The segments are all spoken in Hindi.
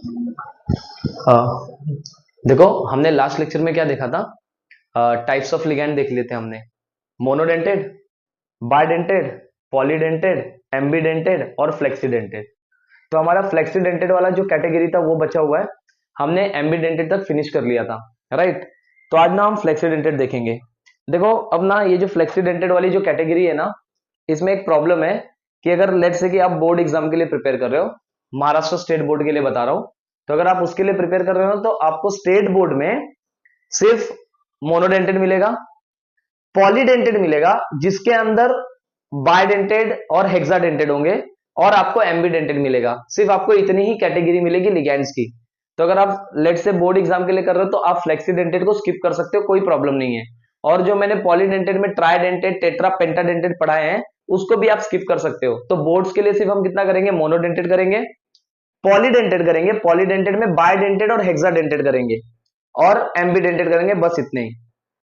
हाँ, देखो हमने लास्ट लेक्चर में क्या देखा था, टाइप्स ऑफ लिगैंड देख लेते हैं हमने। मोनोडेंटेड, बायडेंटेड, पॉलीडेंटेड, एम्बीडेंटेड और फ्लेक्सीडेंटेड। तो हमारा फ्लेक्सीडेंटेड वाला जो कैटेगरी था वो बचा हुआ है, हमने एम्बीडेंटेड तक फिनिश कर लिया था, राइट। तो आज ना हम फ्लेक्सीडेंटेड देखेंगे। देखो अब ना ये जो फ्लेक्सीडेंटेड वाली जो कैटेगरी है ना, इसमें एक प्रॉब्लम है कि अगर लेट से कि आप बोर्ड एग्जाम के लिए प्रिपेयर कर रहे हो, महाराष्ट्र स्टेट बोर्ड के लिए बता रहा हूं, तो अगर आप उसके लिए प्रिपेयर कर रहे हो तो आपको स्टेट बोर्ड में सिर्फ मोनोडेंटेड मिलेगा, पॉलीडेंटेड मिलेगा जिसके अंदर बायडेंटेड और हेक्साडेंटेड होंगे, और आपको एम्बीडेंटेड मिलेगा। सिर्फ आपको इतनी ही कैटेगरी मिलेगी लिगैंड्स की। तो अगर आप लेट से बोर्ड एग्जाम के लिए कर रहे हो तो आप फ्लेक्सीडेंटेड को स्किप कर सकते हो, कोई प्रॉब्लम नहीं है। और जो मैंने पॉलीडेंटेड में ट्राइडेंटेड, टेट्रा, पेंटाडेंटेड पढ़ाए हैं उसको भी आप स्किप कर सकते हो। तो बोर्ड्स के लिए सिर्फ हम कितना करेंगे, मोनोडेंटेड करेंगे, पॉलीडेंटेड करेंगे, पॉलीडेंटेड में बायडेंटेड और हेक्साडेंटेड करेंगे, और एम्बीडेंटेड करेंगे, बस इतने ही।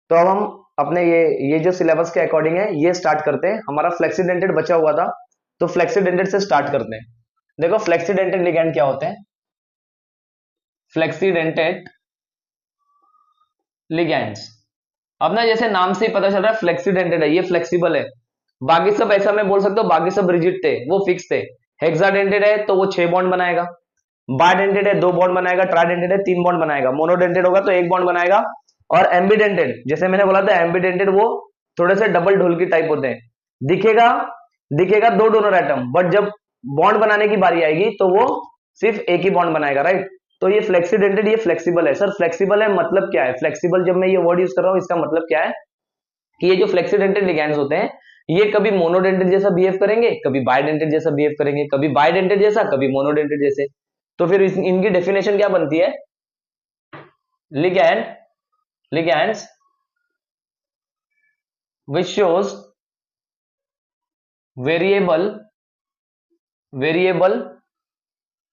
तो अब हम अपने ये जो सिलेबस के अकॉर्डिंग है ये स्टार्ट करते हैं। हमारा फ्लेक्सीडेंटेड बचा हुआ था, तो फ्लेक्सीडेंटेड से स्टार्ट करते हैं। देखो फ्लेक्सीडेंटेड लिगैंड क्या होते हैं। फ्लेक्सीडेंटेड लिगैंड्स, अब ना जैसे नाम से ही पता चल रहा है फ्लेक्सीडेंटेड है, ये फ्लेक्सिबल है। बाकी सब ऐसा मैं बोल सकता हूँ, बाकी सब रिजिड थे, वो फिक्स थे। हेक्साडेंटेड है तो वो 6 बॉन्ड बनाएगा, बायडेंटेड है 2 बॉन्ड बनाएगा, ट्राइडेंटेड है 3 बॉन्ड बनाएगा, मोनोडेंटेड होगा तो 1 बॉन्ड बनाएगा। और एम्बीडेंटेड जैसे मैंने बोला था, एम्बीडेंटेड वो थोड़े से डबल ढोल की टाइप होते हैं, दिखेगा दिखेगा 2 डोनर एटम, बट जब बॉन्ड बनाने की बारी आएगी तो वो सिर्फ एक ही बॉन्ड बनाएगा, राइट। तो ये फ्लेक्सीडेंटेड, ये फ्लेक्सिबल है। सर फ्लेक्सिबल है मतलब क्या है, फ्लेक्सिबल जब मैं ये वर्ड यूज कर रहा हूँ इसका मतलब क्या है कि ये जो फ्लेक्सीडेंटेड लिगैंड्स होते हैं ये कभी मोनोडेंटेड जैसा बिहेव करेंगे, कभी बायडेंटेड जैसा बिहेव करेंगे, कभी बायडेंटेड जैसा, कभी मोनोडेंटेड जैसे। तो फिर इनकी डेफिनेशन क्या बनती है, ligand ligands which shows variable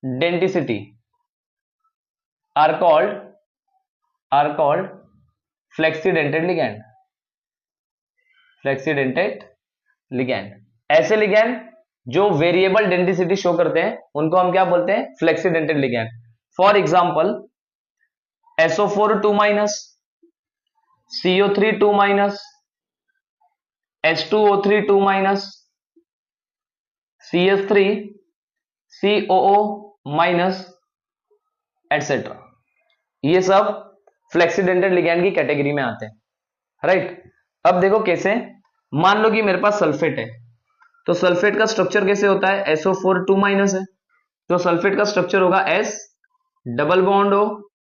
denticity are called flexidentate ligand। ऐसे लिगैंड जो वेरिएबल डेंसिटी शो करते हैं उनको हम क्या बोलते हैं, flexidentate ligand. For example SO4 2 minus, CO3 2 minus, H2O3 2 minus, CS3 COO minus, etcetera. ये सब फ्लेक्सीडेंटेड लिगैंड की कैटेगरी में आते हैं, राइट। अब देखो कैसे, मान लो कि मेरे पास सल्फेट है, तो सल्फेट का स्ट्रक्चर कैसे होता है, SO4 2 माइनस है, तो सल्फेट का स्ट्रक्चर होगा S double bond O,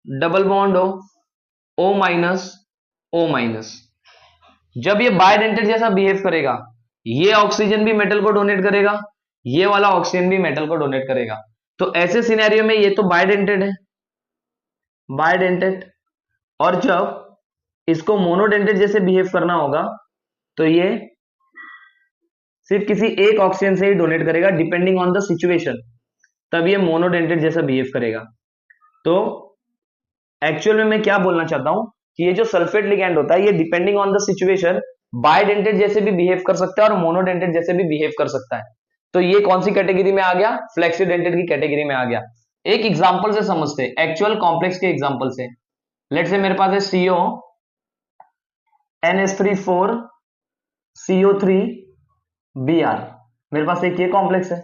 double bond O, O minus, O minus. जब ये बायडेंटेड जैसा बिहेव करेगा, ये ऑक्सीजन भी मेटल को डोनेट करेगा, ये वाला ऑक्सीजन भी मेटल को डोनेट करेगा। तो ऐसे सिनेरियो में ये तो बायडेंटेड है, बायडेंटेड। और जब इसको मोनोडेंटेड जैसे बिहेव करना होगा तो ये सिर्फ किसी एक ऑक्सीजन से ही डोनेट करेगा, डिपेंडिंग ऑन द सिचुएशन, तब ये मोनोडेंटेड जैसा बिहेव करेगा। तो एक्चुअल में मैं क्या बोलना चाहता हूं कि ये जो सल्फेट लिगैंड होता है ये डिपेंडिंग ऑन द सिचुएशन बायडेंटेड जैसे भी बिहेव कर सकता है और मोनोडेंटेड जैसे भी बिहेव कर सकता है। तो ये कौन सी कैटेगरी में आ गया, फ्लेक्सीडेंटेड की कैटेगरी में आ गया। एक एग्जांपल से समझते हैं, एक्चुअल कॉम्प्लेक्स के एग्जांपल से। लेट से मेरे पास है CO NH3 4 CO3 Br, मेरे पास एक ये कॉम्प्लेक्स है,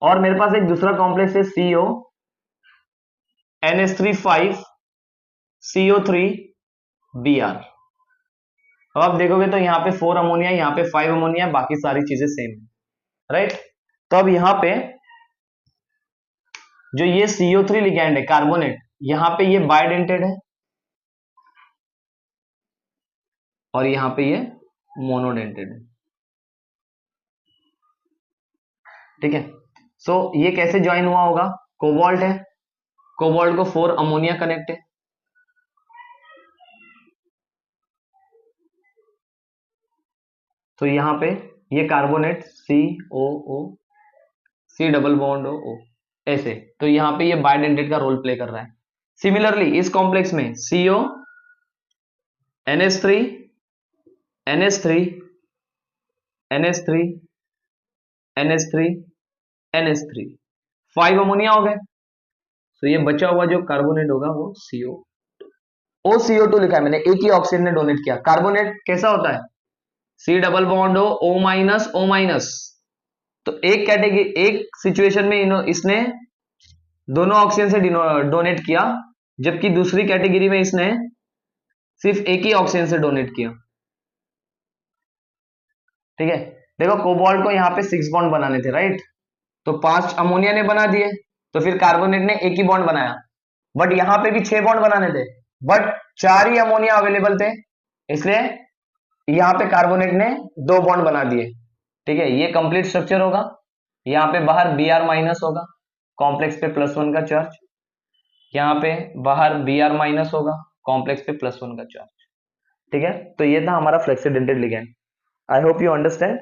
और मेरे पास एक दूसरा कॉम्प्लेक्स है CO NH3 5 CO3 Br। अब आप देखोगे तो यहाँ पे 4 अमोनिया, यहाँ पे 5 अमोनिया, बाकी सारी चीजें सेम है, राइट। तो अब यहाँ पे जो ये CO3 लिगैंड है कार्बोनेट, यहाँ पे ये बायडेंटेड है और यहाँ पे ये मोनोडेंटेड है, ठीक है। सो ये कैसे ज्वाइन हुआ होगा, कोबाल्ट है, कोबाल्ट को 4 अमोनिया कनेक्ट है, तो यहाँ पे ये carbonate COO, C double bond O, ऐसे। तो यहाँ पे ये बायडेंटेड का रोल प्ले कर रहा है। सिमिलरली इस कॉम्प्लेक्स में CO NH3 NH3 NH3 NH3 NH3 5 ammonia हो गए, तो ये बचा हुआ जो कार्बोनेट होगा वो CO, OCO2 लिखा है मैंने, एक ही ऑक्सीजन ने डोनेट किया। कार्बोनेट कैसा होता है, C डबल बॉन्ड हो, O-, तो एक कैटेगरी, एक सिचुएशन में इसने दोनों ऑक्सीजन से डोनेट किया, जबकि दूसरी कैटेगरी में इसने सिर्फ एक ही ऑक्सीजन से डोनेट किया। ठीक है, देखो कोबाल्ट को यहाँ पे 6 बॉन्ड बनाने थे, राइट, तो 5 अमोनिया ने बना दिए, तो फिर कार्बोनेट ने एक ही बॉन्ड बनाया, बट यहाँ पे भी 6 बॉन्ड बनाने थे, बट 4 ही अमोनिया अवेलेबल थे, इसलिए यहाँ पे कार्बोनेट ने 2 बॉन्ड बना दिए। ठीक है, ये कंप्लीट स्ट्रक्चर होगा, यहाँ पे बाहर Br- होगा, कॉम्प्लेक्स पे +1 का चार्ज, यहाँ पे बाहर Br- होगा, कॉम्प्लेक्स पे +1 का चार्ज। ठीक है, तो ये था हमारा flexidentate ligand. I hope you understand,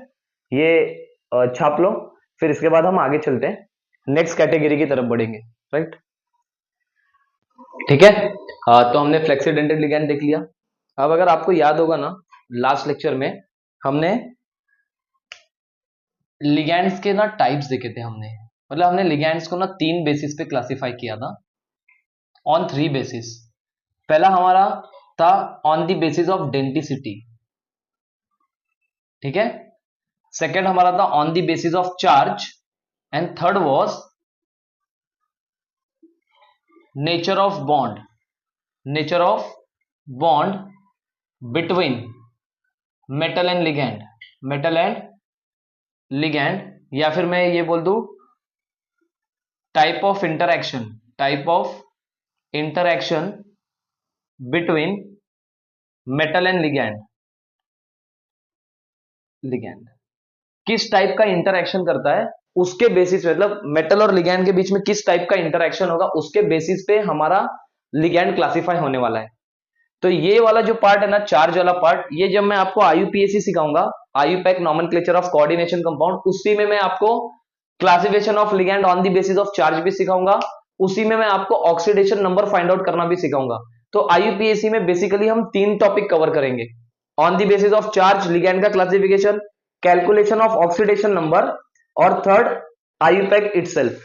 ये छाप लो, फिर इसके बाद हम आगे चलते हैं, नेक्स्ट कैटेगरी की तरफ बढ़ेंगे, राइट। ठीक है, तो हमने फ्लेक्सीडेंटेड लिगैंड देख लिया। अब अगर आपको याद होगा ना, लास्ट लेक्चर में हमने लिगैंड्स के ना टाइप्स देखे थे हमने, मतलब हमने लिगैंड्स को ना 3 बेसिस पे क्लासिफाई किया था, ऑन 3 बेसिस। पहला हमारा था on the basis of denticity, ठीक है, सेकेंड हमारा था on the basis of charge, and third was nature of bond, nature of bond between metal and ligand, metal and ligand, या फिर मैं ये बोल दूं type of interaction, type of interaction between metal and ligand, ligand किस टाइप का इंटरैक्शन करता है उसके बेसिस पे, मतलब मेटल और लिगैंड के बीच में किस टाइप का इंटरैक्शन होगा उसके बेसिस पे हमारा लिगैंड क्लासिफाई होने वाला है। तो ये वाला जो पार्ट है ना, चार्ज वाला पार्ट, ये जब मैं आपको IUPAC सिखाऊंगा, IUPAC nomenclature of coordination compound, उसी में मैं आपको classification of ligand on the basis of charge भी सिखाऊंगा, उसी में मैं आपको ऑक्सीडेशन नंबर फाइंड आउट करना भी सिखाऊंगा। तो IUPAC में बेसिकली हम 3 टॉपिक कवर करेंगे, on the basis of charge ligand का classification, calculation of oxidation number, और थर्ड IUPAC इटसेल्फ।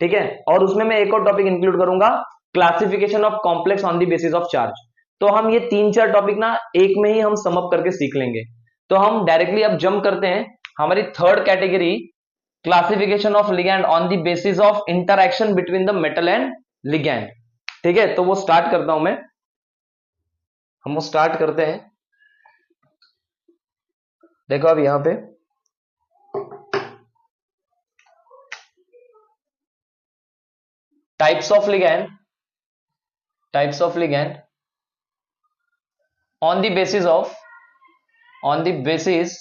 ठीक है, और उसमें मैं एक और टॉपिक इंक्लूड करूंगा, classification of complex on the basis of charge. तो हम ये 3-4 टॉपिक ना एक में ही हम समअप करके सीख लेंगे। तो हम डायरेक्टली अब जंप करते हैं हमारी third category, classification of ligand on the basis of interaction between the metal and ligand. ठीक है, तो वो स्टार्ट करता हूं मैं, हम वो स्टार्ट करते हैं। देखो अब यहां पे types of ligand, types of ligand on the basis of, on the basis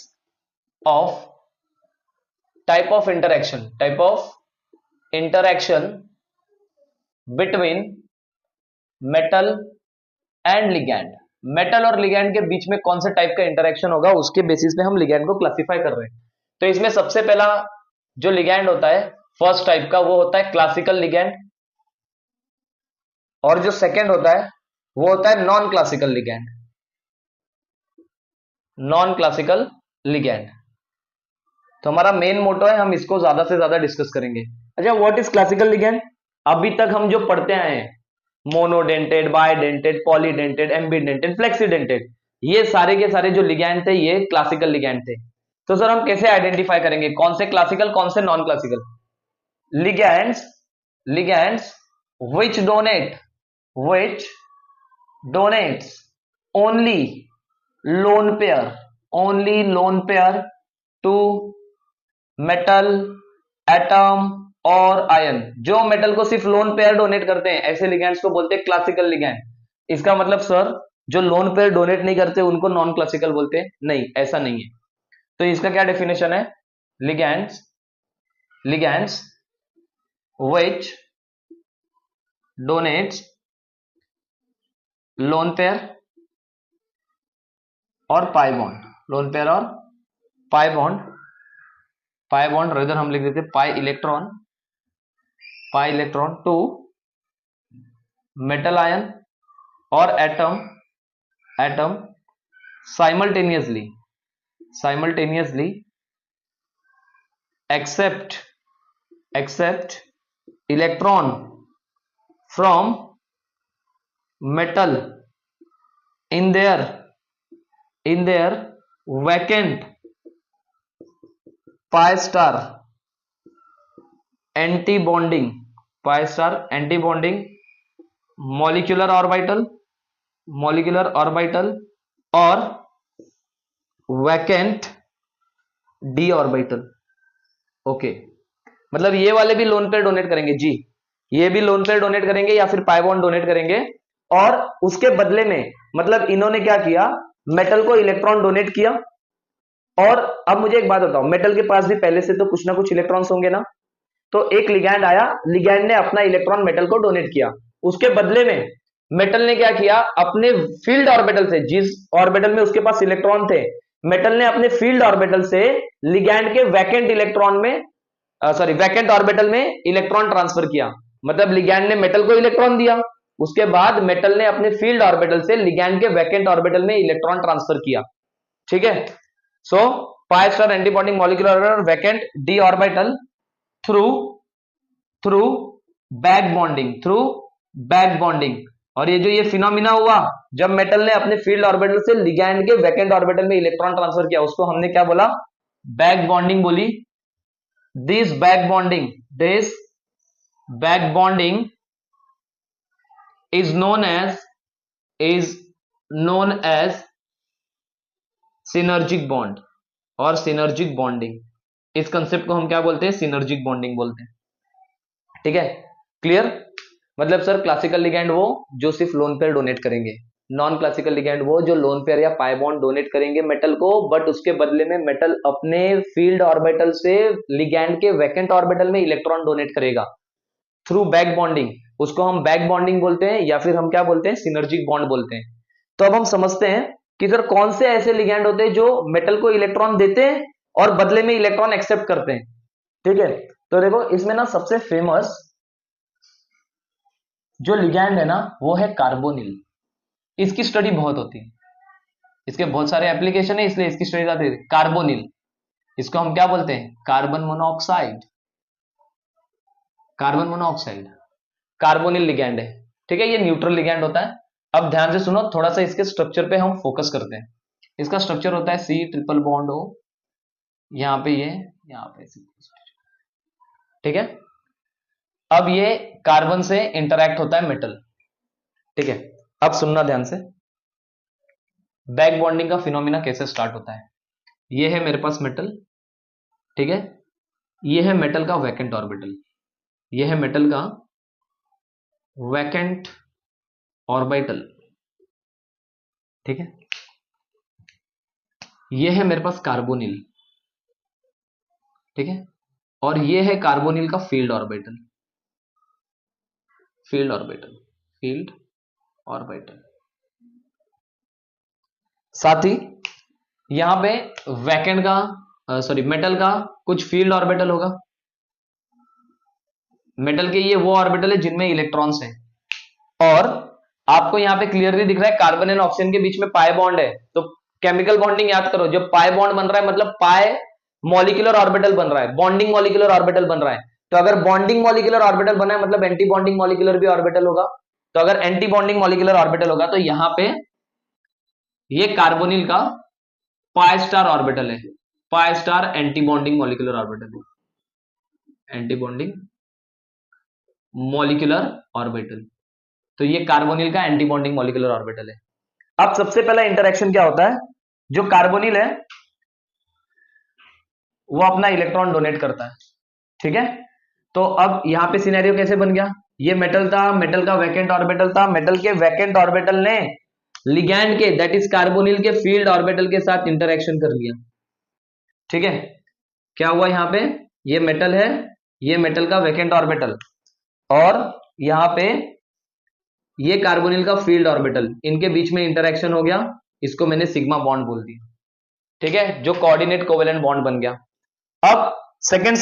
of type of interaction, type of interaction between metal and ligand, metal और लिगैंड के बीच में कौन से टाइप का इंटरेक्शन होगा उसके बेसिस पे हम लिगैंड को क्लासिफाई कर रहे हैं। तो इसमें सबसे पहला जो लिगैंड होता है फर्स्ट टाइप का, वो होता है क्लासिकल लिगैंड, और जो सेकंड होता है वो होता है non classical ligand, non classical ligand. तो हमारा मेन मोटो है, हम इसको ज्यादा से ज्यादा डिस्कस करेंगे। अच्छा, व्हाट इज क्लासिकल लिगैंड? अभी तक हम जो पढ़ते आए हैं, मोनोडेंटेड, बायडेंटेड, पॉलीडेंटेड, एम्बीडेंटेड, फ्लेक्सीडेंटेड, ये सारे के सारे जो लिगैंड थे ये क्लासिकल लिगैंड थे। तो सर हम कैसे आइडेंटिफाई करेंगे कौन से क्लासिकल कौन से non classical? Ligands, ligands which donate, which donates only lone pair, only lone pair to metal, atom और आयन, जो मेटल को सिर्फ लोन पेयर डोनेट करते हैं ऐसे लिगैंड्स को बोलते हैं क्लासिकल लिगैंड। इसका मतलब सर जो लोन पेयर डोनेट नहीं करते उनको नॉन क्लासिकल बोलते हैं? नहीं, ऐसा नहीं है। तो इसका क्या डेफिनेशन है? Ligands, ligands which donates lone pair और पाई बॉन्ड, लोन पेयर और pi bond, pi bond rather हम लिख देते pi electron, pi electron to metal ion और atom, atom simultaneously, simultaneously accept, accept electron from metal in their vacant pi star anti-bonding molecular orbital और vacant d orbital। ओके, मतलब ये वाले भी लोन पेयर डोनेट करेंगे जी, ये भी लोन पेयर डोनेट करेंगे या फिर पाई बॉन्ड डोनेट करेंगे, और उसके बदले में मतलब इन्होंने क्या किया, मेटल को इलेक्ट्रॉन डोनेट किया। और अब मुझे एक बात बताओ, मेटल के पास भी पहले से तो कुछ ना कुछ इलेक्ट्रॉन्स होंगे ना, तो एक लिगैंड आया, लिगैंड ने अपना इलेक्ट्रॉन मेटल को डोनेट किया, उसके बदले में मेटल ने क्या किया, अपने फील्ड ऑर्बिटल से, जिस ऑर्बिटल में उसके पास इलेक्ट्रॉन थे, मेटल ने अपने फील्ड ऑर्बिटल से लिगैंड के वैकेंट इलेक्ट्रॉन में वैकेंट ऑर्बिटल में इलेक्ट्रॉन ट्रांसफर किया। मतलब लिगैंड ने मेटल को इलेक्ट्रॉन दिया, उसके बाद मेटल ने अपने फील्ड ऑर्बिटल से लिगैंड के वैकेंट ऑर्बिटल में इलेक्ट्रॉन ट्रांसफर किया। ठीक है, so pi star antibonding molecular orbital vacant d orbital through back bonding. और ये जो ये फिनोमिना हुआ, जब मेटल ने अपने फील्ड ऑर्बिटल से लिगैंड के वैकेंट ऑर्बिटल में इलेक्ट्रॉन ट्रांसफर किया, उसको हमने क्या बोला, बैक बॉन्डिंग बोली। This back bonding is known as synergic bond और synergic bonding। इस कंसेप्ट को हम क्या बोलते हैं, synergic bonding बोलते हैं। ठीक है, क्लियर। मतलब सर क्लासिकल लिगैंड वो जो सिर्फ लोन पेयर डोनेट करेंगे, नॉन क्लासिकल लिगैंड वो जो लोन पेयर या पाई बॉन्ड डोनेट करेंगे मेटल को, बट उसके बदले में मेटल अपने फील्ड ऑर्बिटल से लिगैंड के वैकेंट ऑर्बिटल में इलेक्ट्रॉन डोनेट करेगा थ्रू बैक बॉन्डिंग। उसको हम बैक बॉन्डिंग बोलते हैं या फिर हम क्या बोलते हैं, सिनर्जिक बॉन्ड बोलते हैं। तो अब हम समझते हैं कि सर कौन से ऐसे लिगैंड होते हैं जो मेटल को इलेक्ट्रॉन देते हैं और बदले में इलेक्ट्रॉन एक्सेप्ट करते हैं। ठीक है, तो देखो इसमें ना सबसे फेमस जो लिगैंड है ना वो है कार्बोनिल। इसकी स्टडी बहुत होती है, इसके बहुत सारे एप्लीकेशन है, इसलिए इसकी स्टडी ज्यादा है। कार्बोनिल, इसको हम क्या बोलते हैं, कार्बन मोनोऑक्साइड कार्बोनिल लिगैंड है। ठीक है, ये न्यूट्रल लिगैंड होता है। अब ध्यान से सुनो, थोड़ा सा इसके स्ट्रक्चर पे हम फोकस करते हैं। इसका स्ट्रक्चर होता है C ट्रिपल बॉन्ड O, यहां पे ये, यहां पे C। ठीक है, अब ये कार्बन से इंटरैक्ट होता है मेटल। ठीक है, अब सुनना ध्यान से, बैक बॉन्डिंग का फिनोमिना कैसे स्टार्ट होता है। ये है मेरे पास मेटल, ठीक है, ये है मेटल का वैकेंट ऑर्बिटल, ये है मेटल का वैकेंट ऑर्बिटल। ठीक है, ये है मेरे पास कार्बोनिल। ठीक है, और ये है कार्बोनिल का फील्ड ऑर्बिटल। साथ ही यहां पे वैकेंट का मेटल का कुछ फील्ड ऑर्बिटल होगा। मेटल के ये वो ऑर्बिटल है जिनमें इलेक्ट्रॉन्स हैं, और आपको यहां पे क्लियरली दिख रहा है कार्बन एंड ऑक्सीजन के बीच में पाई बॉन्ड है। तो केमिकल बॉन्डिंग याद करो, जब पाई बॉन्ड बन रहा है मतलब पाई मॉलिक्यूलर ऑर्बिटल बन रहा है, बॉन्डिंग मॉलिक्यूलर ऑर्बिटल बन रहा है। तो अगर बॉन्डिंग मॉलिक्यूलर ऑर्बिटल बना है मतलब एंटी बॉन्डिंग मॉलिक्यूलर भी ऑर्बिटल होगा। तो अगर एंटी बॉन्डिंग मॉलिक्यूलर ऑर्बिटल होगा तो यहां पे ये कार्बोनिल का पाई स्टार ऑर्बिटल है, pi star anti bonding molecular orbital है, एंटी बॉन्डिंग मॉलिक्यूलर ऑर्बिटल। तो ये कार्बोनिल का एंटी बॉन्डिंग मॉलिक्यूलर ऑर्बिटल है। अब सबसे पहला इंटरेक्शन क्या होता है, जो कार्बोनिल है वो अपना इलेक्ट्रॉन डोनेट करता है। ठीक है, तो अब यहां पे सिनेरियो कैसे बन गया, ये मेटल था, मेटल का वैकेंट ऑर्बिटल था, मेटल के वैकेंट ऑर्बिटल ने लिगैंड के दैट इज कार्बोनिल के फील्ड ऑर्बिटल के साथ इंटरेक्शन कर लिया। ठीक है, क्या हुआ यहां पे, ये मेटल है, ये मेटल का वैकेंट ऑर्बिटल, और यहां पे ये कार्बोनिल का फील्ड ऑर्बिटल, इनके बीच में इंटरेक्शन हो गया, इसको मैंने सिग्मा बॉन्ड बोल दिया। ठीक है, जो कोऑर्डिनेट कोवेलेंट बॉन्ड बन गया। अब सेकेंड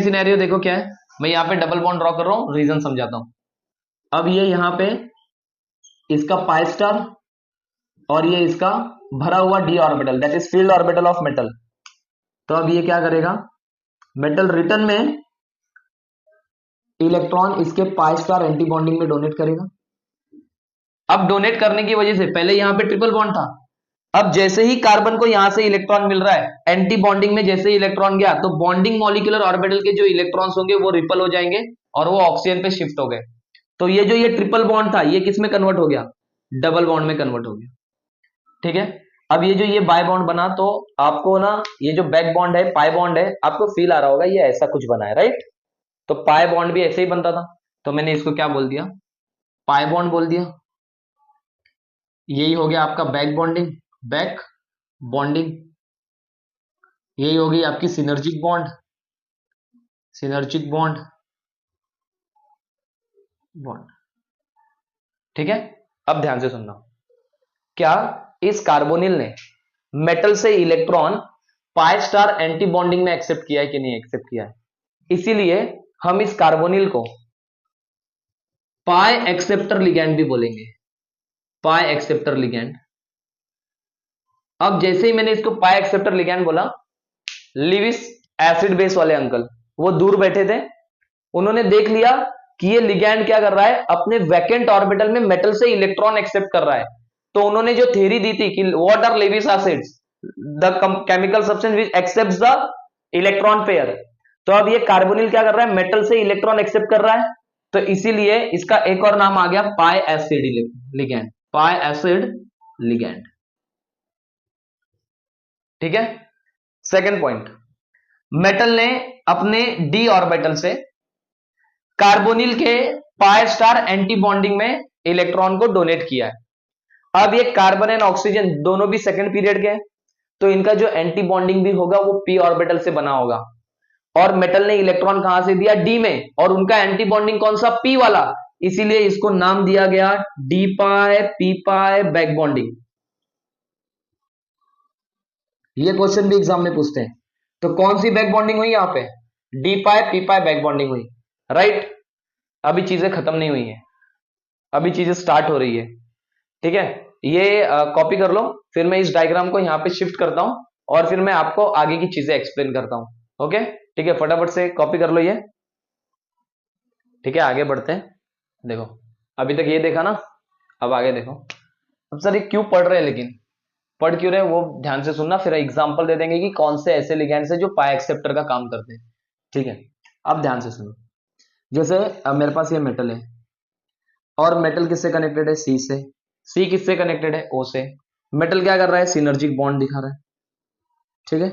सिनेरियो देखो क्या है, मैं यहां पे डबल बॉन्ड ड्रॉ कर रहा हूं, रीजन समझाता हूं। अब ये यहां पे इसका पाई स्टार और ये इसका भरा हुआ D orbital that is filled orbital of metal. तो अब ये क्या करेगा, मेटल रिटर्न में इलेक्ट्रॉन इसके पाई स्टार एंटी बॉन्डिंग में डोनेट करेगा। अब डोनेट करने की वजह से पहले यहां पे ट्रिपल बॉन्ड था, अब जैसे ही कार्बन को यहां से इलेक्ट्रॉन मिल रहा है एंटी बॉन्डिंग में, जैसे ही इलेक्ट्रॉन गया तो बॉन्डिंग मॉलिक्यूलर ऑर्बिटल के जो इलेक्ट्रॉन्स होंगे वो रिपल हो जाएंगे और वो ऑक्सीजन पे शिफ्ट हो गए। तो ये जो ये ट्रिपल बॉन्ड था ये किस में कन्वर्ट हो गया, डबल बॉन्ड में कन्वर्ट हो गया। ठीक है, अब ये जो ये बाय बॉन्ड बना तो आपको ना ये जो बैक बॉन्ड है पाई बॉन्ड है आपको फील आ रहा होगा ये ऐसा कुछ बना है, राइट। तो पाई बॉन्ड भी ऐसे ही बनता था, तो मैंने इसको क्या बोल दिया, पाई बॉन्ड बोल दिया। यही हो गया आपका बैक बॉन्डिंग, बैक बॉन्डिंग। यही होगी आपकी synergic bond, synergic bond, bond. ठीक है, अब ध्यान से सुनना, क्या इस कार्बोनिल ने मेटल से electron pi star anti bonding में एक्सेप्ट किया है कि नहीं एक्सेप्ट किया है। इसीलिए हम इस कार्बोनिल को पाई एक्सेप्टर लिगैंड भी बोलेंगे, पाई एक्सेप्टर लिगैंड। अब जैसे ही मैंने इसको पाई एक्सेप्टर लिगैंड बोला, लिविस एसिड बेस वाले अंकल वो दूर बैठे थे, उन्होंने देख लिया कि ये लिगैंड क्या कर रहा है, अपने वैकेंट ऑर्बिटल में मेटल से इलेक्ट्रॉन एक्सेप्ट कर रहा है। तो उन्होंने जो थ्योरी दी थी कि what are Lewis acids, the chemical substance which accepts the electron pair. तो अब ये कार्बोनिल क्या कर रहा है, मेटल से इलेक्ट्रॉन एक्सेप्ट कर रहा है, तो इसीलिए इसका एक और नाम आ गया पाई एसिड लिगैंड, पाई एसिड लिगैंड। ठीक है, सेकंड पॉइंट, मेटल ने अपने डी ऑर्बिटल से कार्बोनिल के पाई स्टार एंटी बॉन्डिंग में इलेक्ट्रॉन को डोनेट किया है। अब ये कार्बन एंड ऑक्सीजन दोनों भी सेकंड पीरियड के हैं, तो इनका जो एंटी बॉन्डिंग भी होगा वो पी ऑर्बिटल से बना होगा, और मेटल ने इलेक्ट्रॉन कहां से दिया, डी में, और उनका एंटी बॉन्डिंग कौन सा, पी वाला, इसीलिए इसको नाम दिया गया डी पाई पी पाई बैक बॉन्डिंग। ये क्वेश्चन भी एग्जाम में पूछते हैं। तो कौन सी बैक बॉन्डिंग हुई यहां पे, डी पाई पी पाई बैक बॉन्डिंग हुई, राइट। अभी चीजें खत्म नहीं हुई है, अभी चीजें स्टार्ट हो रही है। ठीक है, ये कॉपी कर लो, फिर मैं इस डायग्राम को यहाँ पे शिफ्ट करता हूं और फिर मैं आपको आगे की चीजें एक्सप्लेन करता हूं। ओके, ठीक है, फटाफट से कॉपी कर लो ये। ठीक है, आगे बढ़ते हैं। देखो अभी तक ये देखा ना, अब आगे देखो। अब सर ये क्यों पढ़ रहे हैं, लेकिन पढ़ क्यों रहे हैं वो ध्यान से सुनना, फिर एग्जाम्पल दे देंगे कि कौन से ऐसे लिगैंड्स है जो पाई एक्सेप्टर का काम करते हैं। ठीक है, अब ध्यान से सुनो, जैसे अब मेरे पास ये मेटल है और मेटल किससे कनेक्टेड है, सी से, सी किससे कनेक्टेड है, ओ से। मेटल क्या कर रहा है, सिनर्जिक बॉन्ड दिखा रहा है। ठीक है,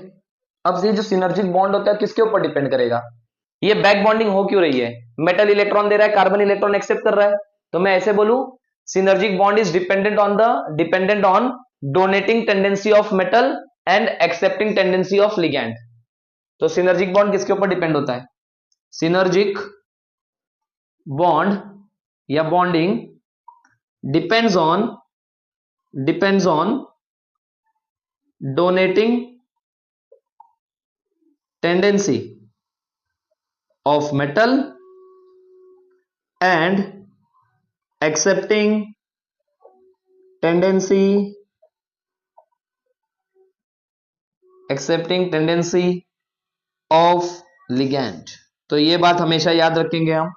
अब ये जो सिनर्जिक बॉन्ड होता है किसके ऊपर डिपेंड करेगा, ये बैक बॉन्डिंग हो क्यों रही है, मेटल इलेक्ट्रॉन दे रहा है, कार्बन इलेक्ट्रॉन एक्सेप्ट कर रहा है, तो मैं ऐसे बोलूं synergic bond is dependent on donating tendency of metal and accepting tendency of ligand. तो सिनर्जिक बॉन्ड किसके ऊपर डिपेंड होता है, सिनर्जिक बॉन्ड या bonding depends on donating tendency of metal and accepting tendency of ligand। तो ये बात हमेशा याद रखेंगे हम,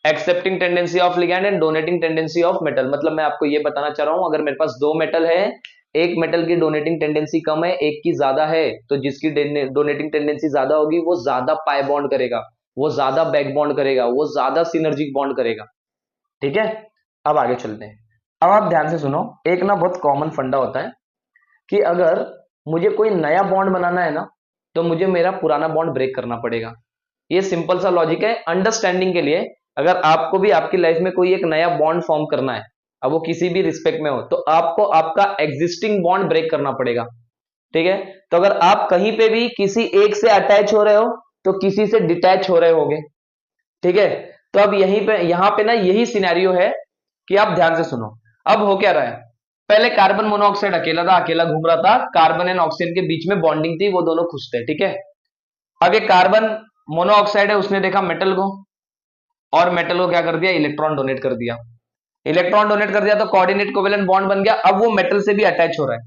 accepting tendency of ligand and donating tendency of metal. मतलब मैं आपको ये बताना चाह रहा हूं, अगर मेरे पास दो मेटल है, एक मेटल की डोनेटिंग टेंडेंसी कम है, एक की ज्यादा है, तो जिसकी डोनेटिंग टेंडेंसी ज्यादा होगी वो ज्यादा पाई बॉन्ड करेगा, वो ज्यादा बैक बॉन्ड करेगा, वो ज्यादा सिनर्जिक बॉन्ड करेगा। ठीक है, अब आगे चलते हैं। अब आप ध्यान से सुनो, एक ना बहुत कॉमन फंडा होता है कि अगर मुझे कोई नया बॉन्ड बनाना है ना, तो मुझे मेरा पुराना बॉन्ड ब्रेक करना पड़ेगा। ये सिंपल सा लॉजिक है अंडरस्टैंडिंग के लिए। अगर आपको भी आपकी लाइफ में कोई एक नया बॉन्ड फॉर्म करना है, अब वो किसी भी रिस्पेक्ट में हो, तो आपको आपका एग्जिस्टिंग बॉन्ड ब्रेक करना पड़ेगा। ठीक है, तो अगर आप कहीं पे भी किसी एक से अटैच हो रहे हो तो किसी से डिटैच हो रहे होगे। ठीक है, तो अब यहां पे ना यही सिनेरियो है कि आप ध्यान से सुनो। अब हो क्या रहा है, पहले कार्बन मोनोऑक्साइड अकेला था, अकेला घूम रहा था, कार्बन एंड ऑक्सीजन के बीच में बॉन्डिंग थी, वो दोनों खुश थे। ठीक है, अब ये कार्बन मोनोऑक्साइड है, उसने देखा मेटल को, और मेटल को क्या कर दिया, इलेक्ट्रॉन डोनेट कर दिया। इलेक्ट्रॉन डोनेट कर दिया तो कोऑर्डिनेट कोवेलेंट बॉन्ड बन गया। अब वो मेटल से भी अटैच हो रहा है,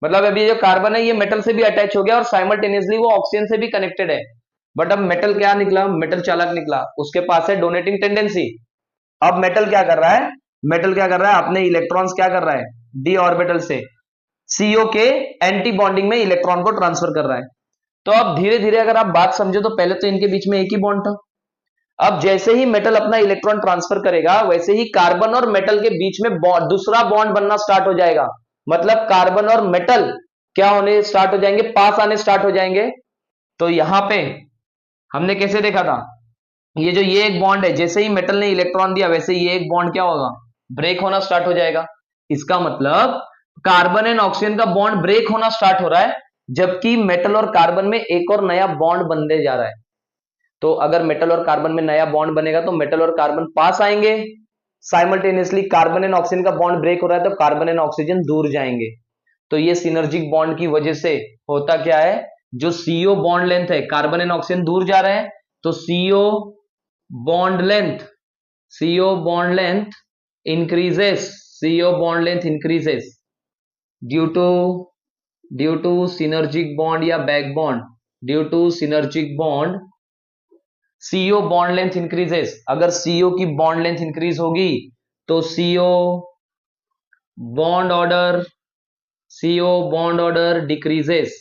मतलब अभी जो कार्बन है ये मेटल से भी अटैच हो गया और साइमल्टेनियसली वो ऑक्सीजन से भी कनेक्टेड है। बट अब मेटल क्या निकला, मेटल चालक निकला, उसके पास है डोनेटिंग टेंडेंसी। अब मेटल क्या कर रहा है, मेटल क्या कर रहा है, अपने इलेक्ट्रॉन्स क्या कर रहा है, डी ऑर्बिटल से सीओ के एंटी बॉन्डिंग में इलेक्ट्रॉन को ट्रांसफर कर रहा है। तो अब धीरे धीरे अगर आप बात समझो तो पहले तो इनके बीच में एक ही बॉन्ड था। अब जैसे ही मेटल अपना इलेक्ट्रॉन ट्रांसफर करेगा वैसे ही कार्बन और मेटल के बीच में दूसरा बॉन्ड बनना स्टार्ट हो जाएगा। मतलब कार्बन और मेटल क्या होने स्टार्ट हो जाएंगे, पास आने स्टार्ट हो जाएंगे। तो यहां पे हमने कैसे देखा था, ये एक बॉन्ड है, जैसे ही मेटल ने इलेक्ट्रॉन दिया वैसे ये एक बॉन्ड क्या होगा, ब्रेक होना स्टार्ट हो जाएगा। इसका मतलब कार्बन एंड ऑक्सीजन का बॉन्ड ब्रेक होना स्टार्ट हो रहा है, जबकि मेटल और कार्बन में एक और नया बॉन्ड बनने जा रहा है। तो अगर मेटल और कार्बन में नया बॉन्ड बनेगा तो मेटल और कार्बन पास आएंगे, साइमल्टेनियसली कार्बन एंड ऑक्सीजन का बॉन्ड ब्रेक हो रहा है तो कार्बन एंड ऑक्सीजन दूर जाएंगे। तो ये सिनर्जिक बॉन्ड की वजह से होता क्या है, जो सीओ बॉन्ड लेंथ है, कार्बन एंड ऑक्सीजन दूर जा रहे हैं तो CO bond length, CO bond length increases, CO bond length increases due to synergic bond या back bond, due to synergic bond CO bond length increases. अगर सीओ की बॉन्ड लेंथ इंक्रीज होगी तो CO bond order, CO bond order decreases.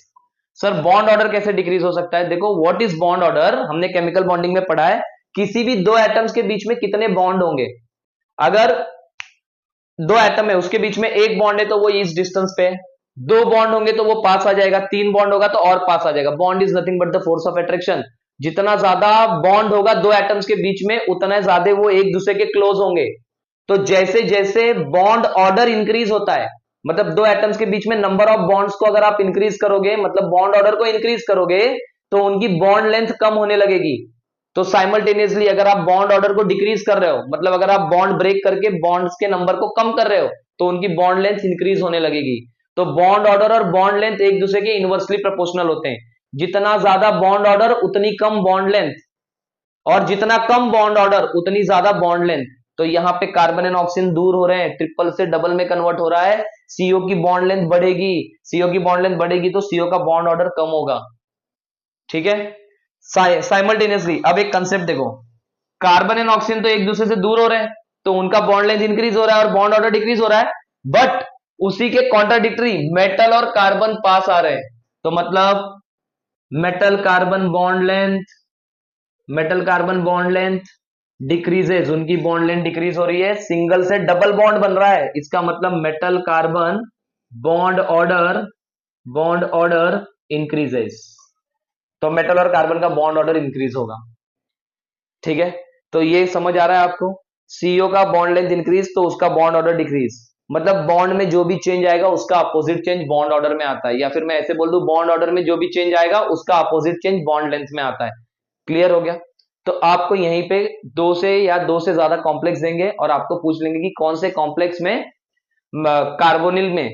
Sir bond order कैसे डिक्रीज हो सकता है, देखो व्हाट इज बॉन्ड ऑर्डर, हमने केमिकल बॉन्डिंग में पढ़ा है किसी भी दो एटम्स के बीच में कितने बॉन्ड होंगे। अगर दो एटम है उसके बीच में एक बॉन्ड है तो वो इस डिस्टेंस पे है, दो बॉन्ड होंगे तो वो पास आ जाएगा, तीन बॉन्ड होगा तो और पास आ जाएगा। Bond is nothing but the force of attraction. जितना ज्यादा बॉन्ड होगा दो एटम्स के बीच में उतना ज्यादा वो एक दूसरे के क्लोज होंगे। तो जैसे जैसे बॉन्ड ऑर्डर इंक्रीज होता है, मतलब दो एटम्स के बीच में नंबर ऑफ बॉन्ड्स को अगर आप इंक्रीज करोगे, मतलब बॉन्ड ऑर्डर को इंक्रीज करोगे तो उनकी बॉन्ड लेंथ कम होने लगेगी। तो साइमल्टेनियसली अगर आप बॉन्ड ऑर्डर को डिक्रीज कर रहे हो, मतलब अगर आप बॉन्ड ब्रेक करके बॉन्ड्स के नंबर को कम कर रहे हो तो उनकी बॉन्ड लेंथ इंक्रीज होने लगेगी। तो बॉन्ड ऑर्डर और बॉन्ड लेंथ एक दूसरे के इनवर्सली प्रोपोर्शनल होते हैं। जितना ज्यादा बॉन्ड ऑर्डर उतनी कम बॉन्ड लेंथ, और जितना कम बॉन्ड ऑर्डर उतनी ज्यादा बॉन्ड लेंथ। तो यहाँ पे कार्बन एंड ऑक्सीजन दूर हो रहे हैं, ट्रिपल से डबल में कन्वर्ट हो रहा है, सीओ की बॉन्ड लेंथ बढ़ेगी, सीओ की बॉन्ड लेंथ बढ़ेगी तो सीओ का बॉन्ड ऑर्डर कम होगा। ठीक है, साइमल्टेनियसली अब एक कंसेप्ट देखो, कार्बन एंड ऑक्सीजन तो एक दूसरे से दूर हो रहे हैं तो उनका बॉन्ड लेंथ इंक्रीज हो रहा है और बॉन्ड ऑर्डर डिक्रीज हो रहा है, बट उसी के कॉन्ट्राडिक्टरी मेटल और कार्बन पास आ रहे हैं। तो मतलब metal carbon bond length, metal carbon bond length decreases, उनकी बॉन्ड लेंथ डिक्रीज हो रही है, सिंगल से डबल बॉन्ड बन रहा है। इसका मतलब metal carbon bond order increases, तो मेटल और कार्बन का बॉन्ड ऑर्डर इंक्रीज होगा। ठीक है, तो ये समझ आ रहा है आपको, सीओ का बॉन्ड लेंथ इंक्रीज तो उसका बॉन्ड ऑर्डर डिक्रीज, मतलब बॉन्ड में जो भी चेंज आएगा उसका अपोजिट चेंज बॉन्ड ऑर्डर में आता है, या फिर मैं ऐसे बोल दूं बॉन्ड ऑर्डर में जो भी चेंज आएगा उसका अपोजिट चेंज बॉन्ड लेंथ में आता है। क्लियर हो गया। तो आपको यहीं पे दो से या दो से ज्यादा कॉम्प्लेक्स देंगे और आपको पूछ लेंगे कि कौन से कॉम्प्लेक्स में कार्बोनिल में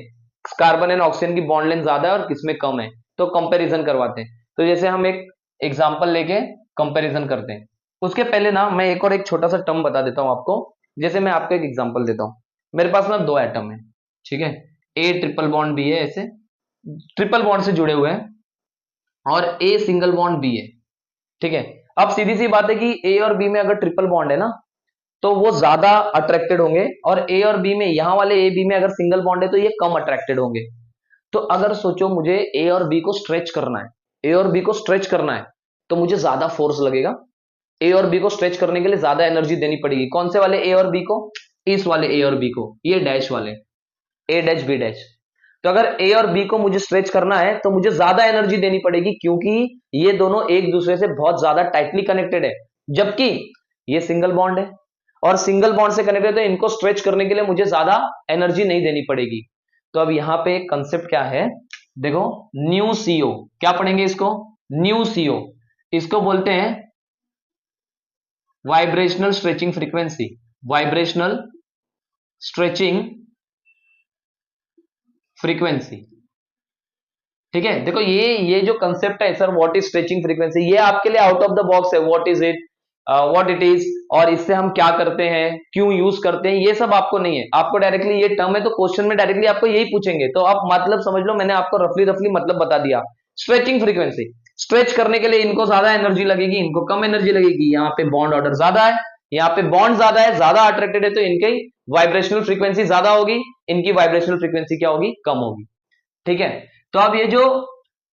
कार्बन एंड ऑक्सीजन की बॉन्ड लेंथ ज्यादा है और किसमें कम है, तो कंपैरिजन करवाते हैं। तो जैसे हम एक एग्जांपल लेके कंपैरिजन करते हैं, उसके पहले ना मैं एक छोटा सा टर्म बता देता हूं आपको। जैसे मैं आपको एक एग्जांपल देता हूं, मेरे पास ना दो एटम है, ठीक है, ए ट्रिपल बॉन्ड बी है, ऐसे ट्रिपल बॉन्ड से जुड़े हुए हैं, और ए सिंगल बॉन्ड बी है। ठीक है, अब सीधी सी बात है कि ए और बी में अगर ट्रिपल बॉन्ड है ना तो वो ज्यादा अट्रैक्टेड होंगे, और ए और बी में, यहां वाले ए बी में अगर सिंगल बॉन्ड है तो ये कम अट्रैक्टेड होंगे। तो अगर सोचो मुझे ए और बी को स्ट्रेच करना है, ए और बी को स्ट्रेच करना है तो मुझे ज्यादा फोर्स लगेगा, ए और बी को स्ट्रेच करने के लिए ज्यादा एनर्जी देनी पड़ेगी। कौन से वाले ए और बी को, इस वाले ए और बी को, ये डैश वाले ए डैश बी डैश। तो अगर ए और बी को मुझे स्ट्रेच करना है तो मुझे ज्यादा एनर्जी देनी पड़ेगी, क्योंकि ये दोनों एक दूसरे से बहुत ज्यादा टाइटली कनेक्टेड है, जबकि ये सिंगल बॉन्ड है और सिंगल बॉन्ड से कनेक्टेड है, तो इनको स्ट्रेच करने के लिए मुझे ज्यादा एनर्जी नहीं देनी पड़ेगी। तो अब यहां पे एक कंसेप्ट क्या है, देखो न्यू सीओ, क्या पढ़ेंगे इसको, न्यू सीओ, इसको बोलते हैं vibrational stretching frequency, vibrational stretching frequency. ठीक है, देखो ये जो कंसेप्ट है sir, what is stretching frequency, ये आपके लिए आउट ऑफ द बॉक्स है, what is it, what it is, और इससे हम क्या करते हैं, क्यों यूज करते हैं, ये सब आपको नहीं है। आपको डायरेक्टली ये टर्म है तो क्वेश्चन में डायरेक्टली आपको यही पूछेंगे, तो आप मतलब समझ लो, मैंने आपको रफली मतलब बता दिया। स्ट्रेचिंग फ्रीक्वेंसी, स्ट्रेच करने के लिए इनको ज्यादा एनर्जी लगेगी, इनको कम एनर्जी लगेगी। यहाँ पे बॉन्ड ऑर्डर ज्यादा है, यहाँ पे बॉन्ड ज्यादा है, ज्यादा अट्रैक्टेड है, तो इनकी वाइब्रेशनल फ्रीक्वेंसी ज्यादा होगी, इनकी वाइब्रेशनल फ्रीक्वेंसी क्या होगी, कम होगी। ठीक है, तो अब ये जो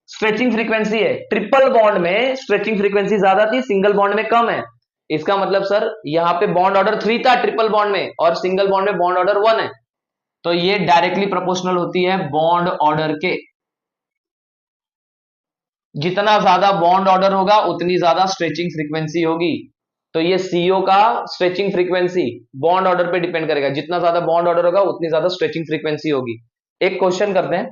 स्ट्रेचिंग फ्रीक्वेंसी है, ट्रिपल बॉन्ड में स्ट्रेचिंग फ्रीक्वेंसी ज्यादा थी, सिंगल बॉन्ड में कम है। इसका मतलब सर यहाँ पे बॉन्ड ऑर्डर 3 था ट्रिपल बॉन्ड में, और सिंगल बॉन्ड में बॉन्ड ऑर्डर 1 है, तो ये डायरेक्टली प्रोपोर्शनल होती है बॉन्ड ऑर्डर के। जितना ज्यादा बॉन्ड ऑर्डर होगा उतनी ज्यादा स्ट्रेचिंग फ्रीक्वेंसी होगी। तो ये सीओ का स्ट्रेचिंग फ्रीक्वेंसी बॉन्ड ऑर्डर पे डिपेंड करेगा, जितना ज्यादा बॉन्ड ऑर्डर होगा उतनी ज्यादा स्ट्रेचिंग फ्रीक्वेंसी होगी। एक क्वेश्चन करते हैं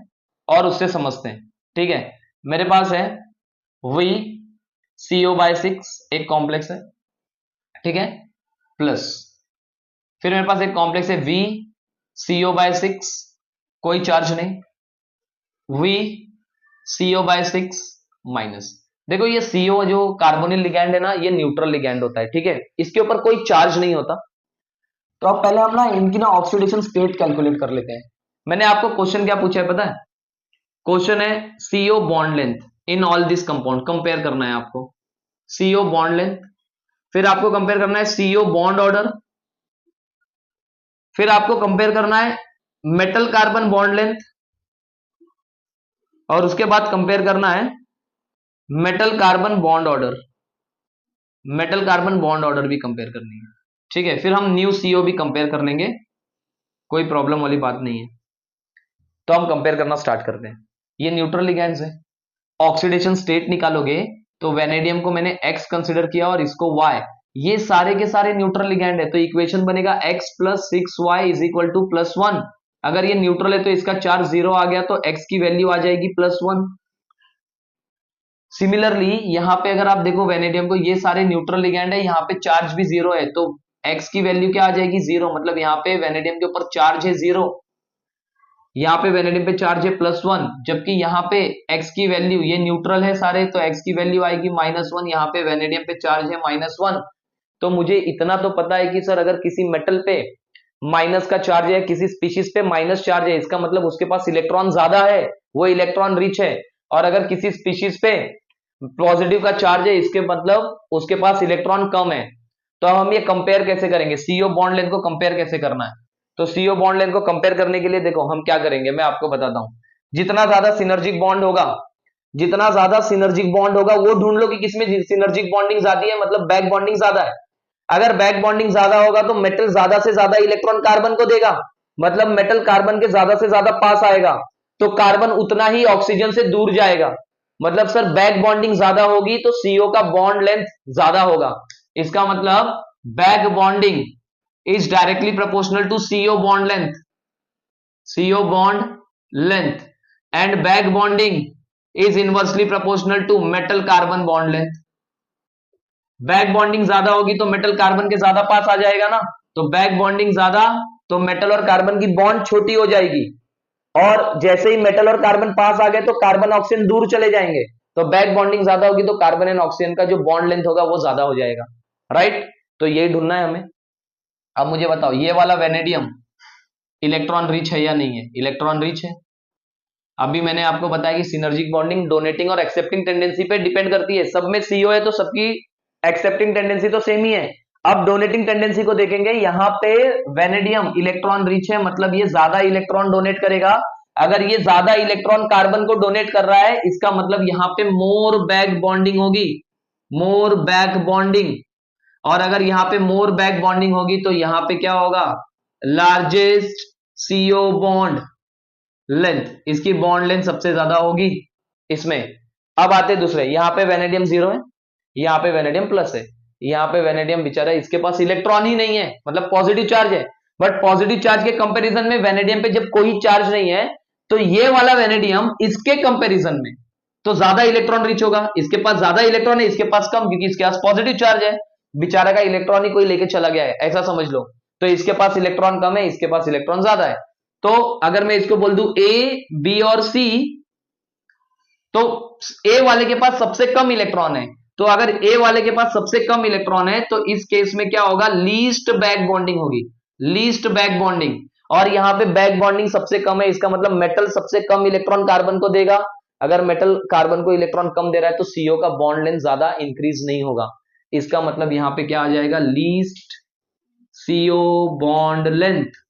और उससे समझते हैं। ठीक है, मेरे पास है वी CO/6 एक कॉम्प्लेक्स है, ठीक है, प्लस फिर मेरे पास एक कॉम्प्लेक्स है वी CO/6 कोई चार्ज नहीं, वी CO/6 माइनस। देखो ये CO जो कार्बोनिल लिगैंड है ना, ये न्यूट्रल लिगैंड होता है, ठीक है, इसके ऊपर कोई चार्ज नहीं होता। तो अब पहले हम ना इनकी ना ऑक्सीडेशन स्टेट कैलकुलेट कर लेते हैं। मैंने आपको क्वेश्चन क्या पूछा है पता है? क्वेश्चन है CO bond length in all this compound, compare करना है आपको CO बॉन्ड लेंथ, फिर आपको कंपेयर करना है CO बॉन्ड ऑर्डर, फिर आपको कंपेयर करना है मेटल कार्बन बॉन्ड लेंथ, और उसके बाद कंपेयर करना है metal carbon bond order, metal carbon bond order भी कंपेयर करनी है। ठीक है, फिर हम न्यू CO भी कंपेयर कर लेंगे, कोई प्रॉब्लम वाली बात नहीं है। तो हम कंपेयर करना स्टार्ट करते हैं। ये न्यूट्रल लिगैंड्स है, ऑक्सीडेशन स्टेट निकालोगे तो वेनेडियम को मैंने X कंसिडर किया और इसको Y, ये सारे के सारे न्यूट्रल लिगैंड है, तो इक्वेशन बनेगा X + 6Y = +1। अगर ये न्यूट्रल है तो इसका चार्ज 0 आ गया, तो X की वैल्यू आ जाएगी +1। सिमिलरली यहाँ पे अगर आप देखो वेनेडियम को, ये सारे न्यूट्रल लिगैंड है, यहाँ पे चार्ज भी 0 है, तो X की वैल्यू क्या आ जाएगी 0, मतलब यहाँ पे वेनेडियम के ऊपर चार्ज है 0, यहाँ पे वेनेडियम पे चार्ज है +1, जबकि यहाँ पे X की वैल्यू, ये न्यूट्रल है सारे, तो X की वैल्यू आएगी -1, यहाँ पे वेनेडियम पे चार्ज है -1। तो मुझे इतना तो पता है कि सर अगर किसी मेटल पे माइनस का चार्ज है, किसी स्पीशीज पे माइनस चार्ज है, इसका मतलब उसके पास इलेक्ट्रॉन ज्यादा है, वो इलेक्ट्रॉन रिच है, और अगर किसी स्पीशीज पे पॉजिटिव का चार्ज है, इसके मतलब उसके पास इलेक्ट्रॉन कम है। तो हम ये कंपेयर कैसे करेंगे, CO बॉन्ड लेंथ को कंपेयर कैसे करना है? तो CO बॉन्ड लेंथ को कंपेयर करने के लिए देखो हम क्या करेंगे, मैं आपको बताता हूं। जितना ज्यादा सिनर्जिक बॉन्ड होगा, जितना ज्यादा सिनर्जिक बॉन्ड होगा वो ढूंढ लो कि किसमें सिनर्जिक बॉन्डिंग ज्यादा है, मतलब बैक बॉन्डिंग ज्यादा है। अगर बैक बॉन्डिंग ज्यादा होगा तो मेटल ज्यादा से ज्यादा इलेक्ट्रॉन कार्बन को देगा, मतलब मेटल कार्बन के ज्यादा से ज्यादा पास आएगा, तो कार्बन उतना ही ऑक्सीजन से दूर जाएगा। मतलब सर बैक बॉन्डिंग ज्यादा होगी तो CO का बॉन्ड लेंथ ज्यादा होगा। इसका मतलब back bonding is directly proportional to CO bond length, CO bond length, and back bonding is inversely proportional to metal carbon bond length. Back bonding ज्यादा होगी तो मेटल कार्बन के ज्यादा पास आ जाएगा ना, तो बैक बॉन्डिंग ज्यादा, तो मेटल और कार्बन की बॉन्ड छोटी हो जाएगी, और जैसे ही मेटल और कार्बन पास आ गए तो कार्बन ऑक्सीजन दूर चले जाएंगे, तो बैक बॉन्डिंग ज्यादा होगी तो कार्बन एंड ऑक्सीजन का जो बॉन्ड लेंथ होगा वो ज्यादा हो जाएगा, राइट। तो यही ढूंढना है हमें। अब मुझे बताओ ये वाला वेनेडियम इलेक्ट्रॉन रिच है या नहीं है? इलेक्ट्रॉन रिच है। अभी मैंने आपको बताया कि सिनर्जिक बॉन्डिंग डोनेटिंग और एक्सेप्टिंग टेंडेंसी पे डिपेंड करती है, सब में CO है तो सबकी एक्सेप्टिंग टेंडेंसी तो सेम ही है। अब डोनेटिंग टेंडेंसी को देखेंगे, यहाँ पे वेनेडियम इलेक्ट्रॉन रिच है, मतलब ये ज्यादा इलेक्ट्रॉन डोनेट करेगा। अगर ये ज्यादा इलेक्ट्रॉन कार्बन को डोनेट कर रहा है, इसका मतलब यहाँ पे मोर बैक बॉन्डिंग होगी, मोर बैक बॉन्डिंग। और अगर यहाँ पे मोर बैक बॉन्डिंग होगी तो यहाँ पे क्या होगा, लार्जेस्ट CO बॉन्ड लेंथ, इसकी बॉन्ड लेंथ सबसे ज्यादा होगी इसमें। अब आते दूसरे, यहाँ पे वेनेडियम 0 है, यहाँ पे वेनेडियम प्लस है, यहाँ पे वेनेडियम बेचारा इसके पास इलेक्ट्रॉन ही नहीं है, मतलब पॉजिटिव चार्ज है, बट पॉजिटिव चार्ज के कंपैरिजन में वेनेडियम पे जब कोई चार्ज नहीं है, तो ये वाला वेनेडियम इसके कंपैरिजन में तो ज्यादा इलेक्ट्रॉन रिच होगा, इसके पास ज्यादा इलेक्ट्रॉन है, इसके पास कम, क्योंकि इसके पास पॉजिटिव चार्ज है, बेचारा का इलेक्ट्रॉन ही कोई लेके चला गया है, ऐसा समझ लो। तो इसके पास इलेक्ट्रॉन कम है, इसके पास इलेक्ट्रॉन ज्यादा है। तो अगर मैं इसको बोल दूं A, B और C, तो A वाले के पास सबसे कम इलेक्ट्रॉन है, तो अगर A वाले के पास सबसे कम इलेक्ट्रॉन है तो इस केस में क्या होगा, लीस्ट बैक बॉन्डिंग होगी, लीस्ट बैक बॉन्डिंग। और यहाँ पे बैक बॉन्डिंग सबसे कम है, इसका मतलब मेटल सबसे कम इलेक्ट्रॉन कार्बन को देगा। अगर मेटल कार्बन को इलेक्ट्रॉन कम दे रहा है तो सीओ का बॉन्ड लेंथ ज्यादा इंक्रीज नहीं होगा। इसका मतलब यहां पे क्या आ जाएगा, लीस्ट सीओ बॉन्ड लेंथ।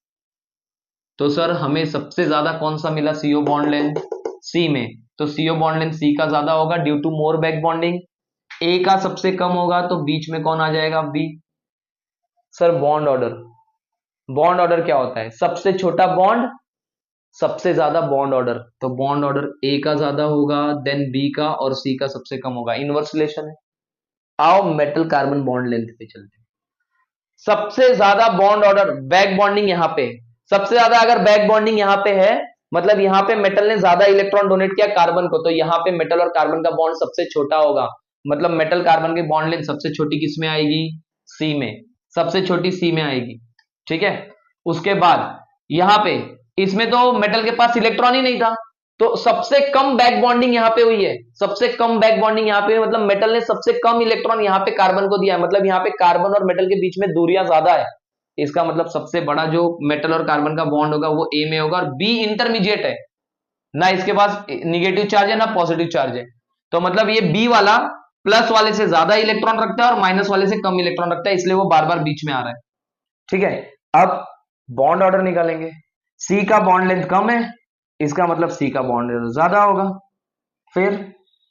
तो सर हमें सबसे ज्यादा कौन सा मिला सीओ बॉन्ड लेंथ, सी में। तो सीओ बॉन्ड लेंथ सी का ज्यादा होगा due to more back bonding. A का सबसे कम होगा तो बीच में कौन आ जाएगा, B. Sir bond order, bond order क्या होता है, सबसे छोटा बॉन्ड सबसे ज्यादा बॉन्ड ऑर्डर। तो बॉन्ड ऑर्डर ए का ज्यादा होगा देन बी का और सी का सबसे कम होगा, इनवर्स रिलेशन है। आओ मेटल कार्बन बॉन्ड लेंथ पे चलते हैं। सबसे ज्यादा बॉन्ड ऑर्डर बैक बॉन्डिंग यहां पे, सबसे ज्यादा अगर बैक बॉन्डिंग यहां पे है मतलब यहां पे मेटल ने ज्यादा इलेक्ट्रॉन डोनेट किया कार्बन को, तो यहां पे मेटल और कार्बन का बॉन्ड सबसे छोटा होगा। मतलब मेटल कार्बन की बॉन्ड लेंथ सबसे छोटी किसमें आएगी, सी में, सबसे छोटी सी में आएगी। ठीक है, उसके बाद यहां पे इसमें तो मेटल के पास इलेक्ट्रॉन ही नहीं था, तो सबसे कम बैक बॉन्डिंग यहां पे हुई है, सबसे कम बैक बॉन्डिंग यहां पे, मतलब मेटल ने सबसे कम इलेक्ट्रॉन यहां पे कार्बन को दिया है, मतलब यहां पे कार्बन और मेटल के बीच में दूरियां ज्यादा है। इसका मतलब सबसे बड़ा जो मेटल और कार्बन का बॉन्ड होगा वो ए में होगा, और बी इंटरमीडिएट है, ना इसके पास निगेटिव चार्ज है ना पॉजिटिव चार्ज है। तो मतलब ये बी वाला प्लस वाले से ज्यादा इलेक्ट्रॉन रखता है और माइनस वाले से कम इलेक्ट्रॉन रखता है, इसलिए वो बार बार बीच में आ रहा है। ठीक है, अब बॉन्ड ऑर्डर निकालेंगे। सी का बॉन्ड लेंथ कम है, इसका मतलब सी का बॉन्ड ज्यादा होगा, फिर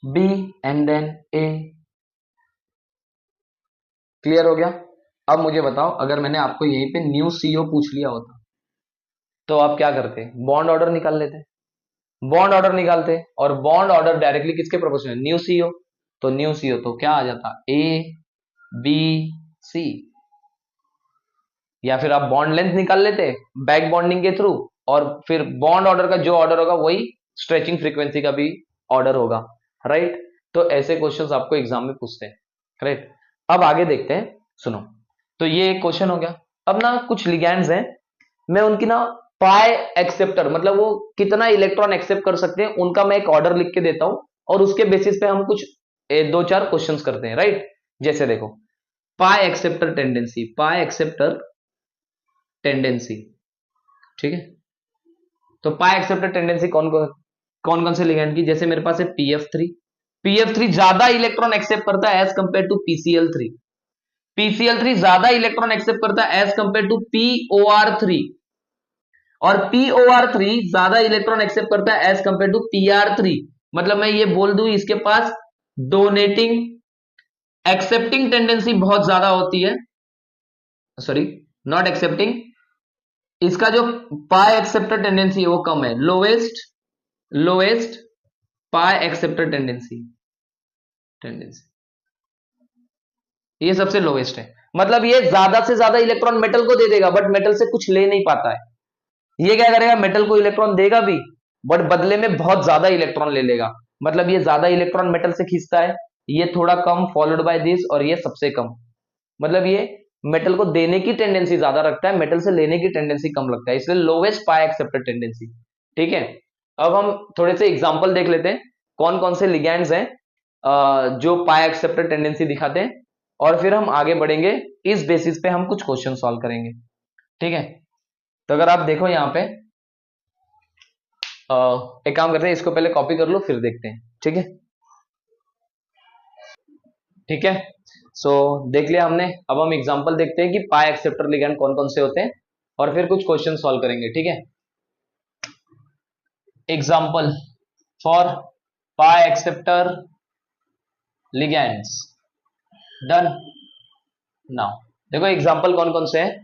B and then A. Clear हो गया। अब मुझे बताओ अगर मैंने आपको यहीं पे न्यू सीओ पूछ लिया होता तो आप क्या करते, बॉन्ड ऑर्डर निकाल लेते, बॉन्ड ऑर्डर निकालते, और बॉन्ड ऑर्डर डायरेक्टली किसके प्रोपोर्शनल, न्यू सीओ। तो न्यू सीओ तो क्या आ जाता, ए बी सी, या फिर आप बॉन्ड लेंथ निकाल लेते बैक बॉन्डिंग के थ्रू, और फिर बॉन्ड ऑर्डर का जो ऑर्डर होगा वही स्ट्रेचिंग फ्रीक्वेंसी का भी ऑर्डर होगा, राइट। तो ऐसे क्वेश्चंस आपको एग्जाम में पूछते हैं, राइट। अब आगे देखते हैं, सुनो। तो ये एक क्वेश्चन हो गया। अब ना कुछ लिगैंड्स हैं, मैं उनकी ना पाई एक्सेप्टर, मतलब वो कितना इलेक्ट्रॉन एक्सेप्ट कर सकते हैं, उनका मैं एक ऑर्डर लिख के देता हूं, और उसके बेसिस पे हम कुछ दो चार क्वेश्चंस करते हैं, राइट। जैसे देखो, पाई एक्सेप्टर टेंडेंसी, पाई एक्सेप्टर टेंडेंसी, ठीक है। तो पाई एक्सेप्टर टेंडेंसी कौन कौन से लिगैंड की, जैसे मेरे पास है पीएफ3, पीएफ3 ज्यादा इलेक्ट्रॉन एक्सेप्ट करता है एज कंपेयर टू पीसीएल3, पीसीएल3 ज्यादा इलेक्ट्रॉन एक्सेप्ट करता है एज कंपेयर टू पीओआर3, और पीओआर3 ज्यादा इलेक्ट्रॉन एक्सेप्ट करता है एज कंपेयर टू पीआर3। मतलब मैं ये बोल दूं इसके पास डोनेटिंग एक्सेप्टिंग टेंडेंसी बहुत ज्यादा होती है, सॉरी नॉट एक्सेप्टिंग, इसका जो पाई एक्सेप्टर टेंडेंसी है वो कम है, लोएस्ट लोएस्ट पाई एक्सेप्टर टेंडेंसी, टेंडेंसी ये सबसे लोएस्ट है। मतलब ये ज्यादा से ज्यादा इलेक्ट्रॉन मेटल को दे देगा बट मेटल से कुछ ले नहीं पाता है। ये क्या करेगा, मेटल को इलेक्ट्रॉन देगा भी बट बदले में बहुत ज्यादा इलेक्ट्रॉन ले लेगा। मतलब ये ज्यादा इलेक्ट्रॉन मेटल से खींचता है, ये थोड़ा कम फॉलोड बाय दिस, और ये सबसे कम। मतलब ये मेटल को देने की टेंडेंसी ज्यादा रखता है, मेटल से लेने की टेंडेंसी कम रखता है, इसलिए लोवेस्ट पाई एक्सेप्टर टेंडेंसी। ठीक है, अब हम थोड़े से एग्जांपल देख लेते हैं कौन कौन से लिगैंड्स हैं जो पाई एक्सेप्टर टेंडेंसी दिखाते हैं, और फिर हम आगे बढ़ेंगे, इस बेसिस पे हम कुछ क्वेश्चन सॉल्व करेंगे। ठीक है, तो अगर आप देखो यहाँ पे एक काम करते हैं, इसको पहले कॉपी कर लो फिर देखते हैं। ठीक है, ठीक है। सो देख लिया हमने, अब हम एग्जांपल देखते हैं कि पाई एक्सेप्टर लिगैंड कौन कौन से होते हैं, और फिर कुछ क्वेश्चन सॉल्व करेंगे। ठीक है, example for pi acceptor ligands, done. Now देखो एग्जांपल कौन कौन से हैं,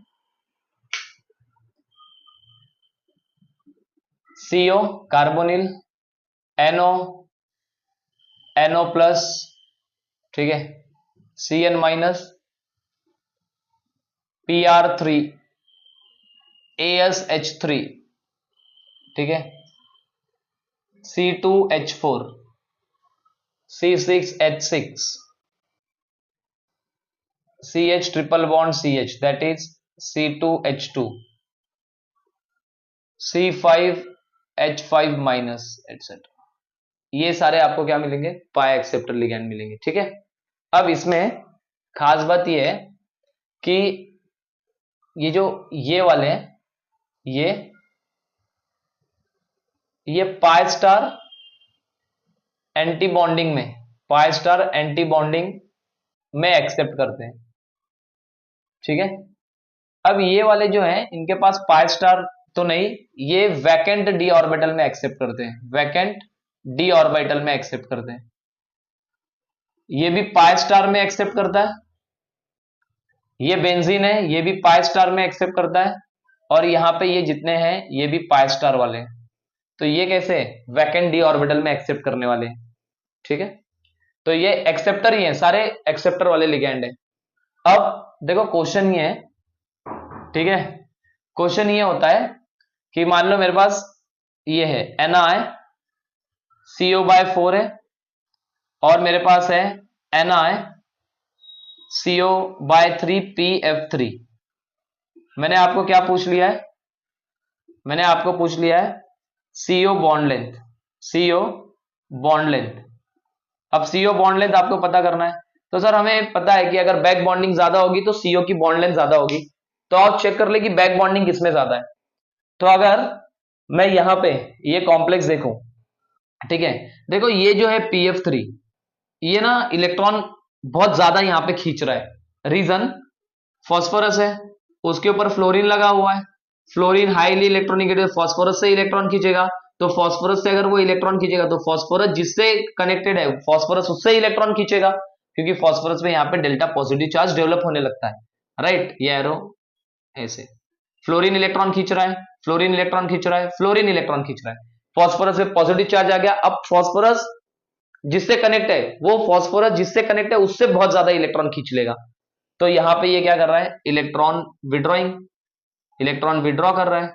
CO carbonyl, NO NO plus, ठीक है, CN माइनस, PR3, ASH3, ठीक है, C2H4, C6H6, CH triple bond CH that is C2H2, C5H5 minus etcetera. ये सारे आपको क्या मिलेंगे, पाई एक्सेप्टर लिगैंड मिलेंगे। ठीक है, अब इसमें खास बात ये है कि ये जो ये वाले हैं, ये पाई स्टार एंटी बॉन्डिंग में, पाई स्टार एंटी बॉन्डिंग में एक्सेप्ट करते हैं, ठीक है। अब ये वाले जो हैं इनके पास पाई स्टार तो नहीं, ये वैकेंट डी ऑर्बिटल में एक्सेप्ट करते हैं, वैकेंट डी ऑर्बिटल में एक्सेप्ट करते हैं। ये भी पाई स्टार में एक्सेप्ट करता है, ये बेंजीन है, ये भी पाई स्टार में एक्सेप्ट करता है, और यहां पे ये जितने हैं ये भी पाई स्टार वाले हैं। तो ये कैसे वैकेंट डी ऑर्बिटल में एक्सेप्ट करने वाले हैं, ठीक है। तो ये एक्सेप्टर ही है, सारे एक्सेप्टर वाले लिगैंड है। अब देखो क्वेश्चन ये है, ठीक है, क्वेश्चन ये होता है कि मान लो मेरे पास ये है NaCO/4 है, और मेरे पास है NaCO/3PF3। मैंने आपको क्या पूछ लिया है, मैंने आपको पूछ लिया है CO bond length, CO bond length. अब CO बॉन्ड लेंथ आपको पता करना है, तो सर हमें पता है कि अगर बैक बॉन्डिंग ज्यादा होगी तो CO की बॉन्ड लेंथ ज्यादा होगी। तो आप चेक कर ले कि बैक बॉन्डिंग किसमें ज्यादा है। तो अगर मैं यहां पे ये कॉम्प्लेक्स देखूं, ठीक है, देखो ये जो है PF3, ये ना इलेक्ट्रॉन बहुत ज्यादा यहां पे खींच रहा है। रीजन, फॉस्फोरस है, उसके ऊपर फ्लोरीन लगा हुआ है, फ्लोरीन हाईली इलेक्ट्रोनिगेटिव, फॉस्फोरस से इलेक्ट्रॉन खींचेगा। तो फॉस्फोरस से अगर वो इलेक्ट्रॉन खींचेगा तो फॉस्फोरस जिससे कनेक्टेड है फॉस्फोरस उससे इलेक्ट्रॉन खींचेगा, क्योंकि फॉस्फोरस में यहाँ पे डेल्टा पॉजिटिव चार्ज डेवलप होने लगता है, राइट। ये एरो ऐसे, फ्लोरीन इलेक्ट्रॉन खींच रहा है, फ्लोरीन इलेक्ट्रॉन खींच रहा है, फ्लोरीन इलेक्ट्रॉन खींच रहा है, फॉस्फोरस में पॉजिटिव चार्ज आ गया। अब फॉस्फोरस जिससे कनेक्ट है, वो फॉस्फोरस जिससे कनेक्ट है उससे बहुत ज्यादा इलेक्ट्रॉन खींच लेगा। तो यहां पे ये क्या कर रहा है, इलेक्ट्रॉन विड्रॉइंग, इलेक्ट्रॉन विड्रॉ कर रहा है।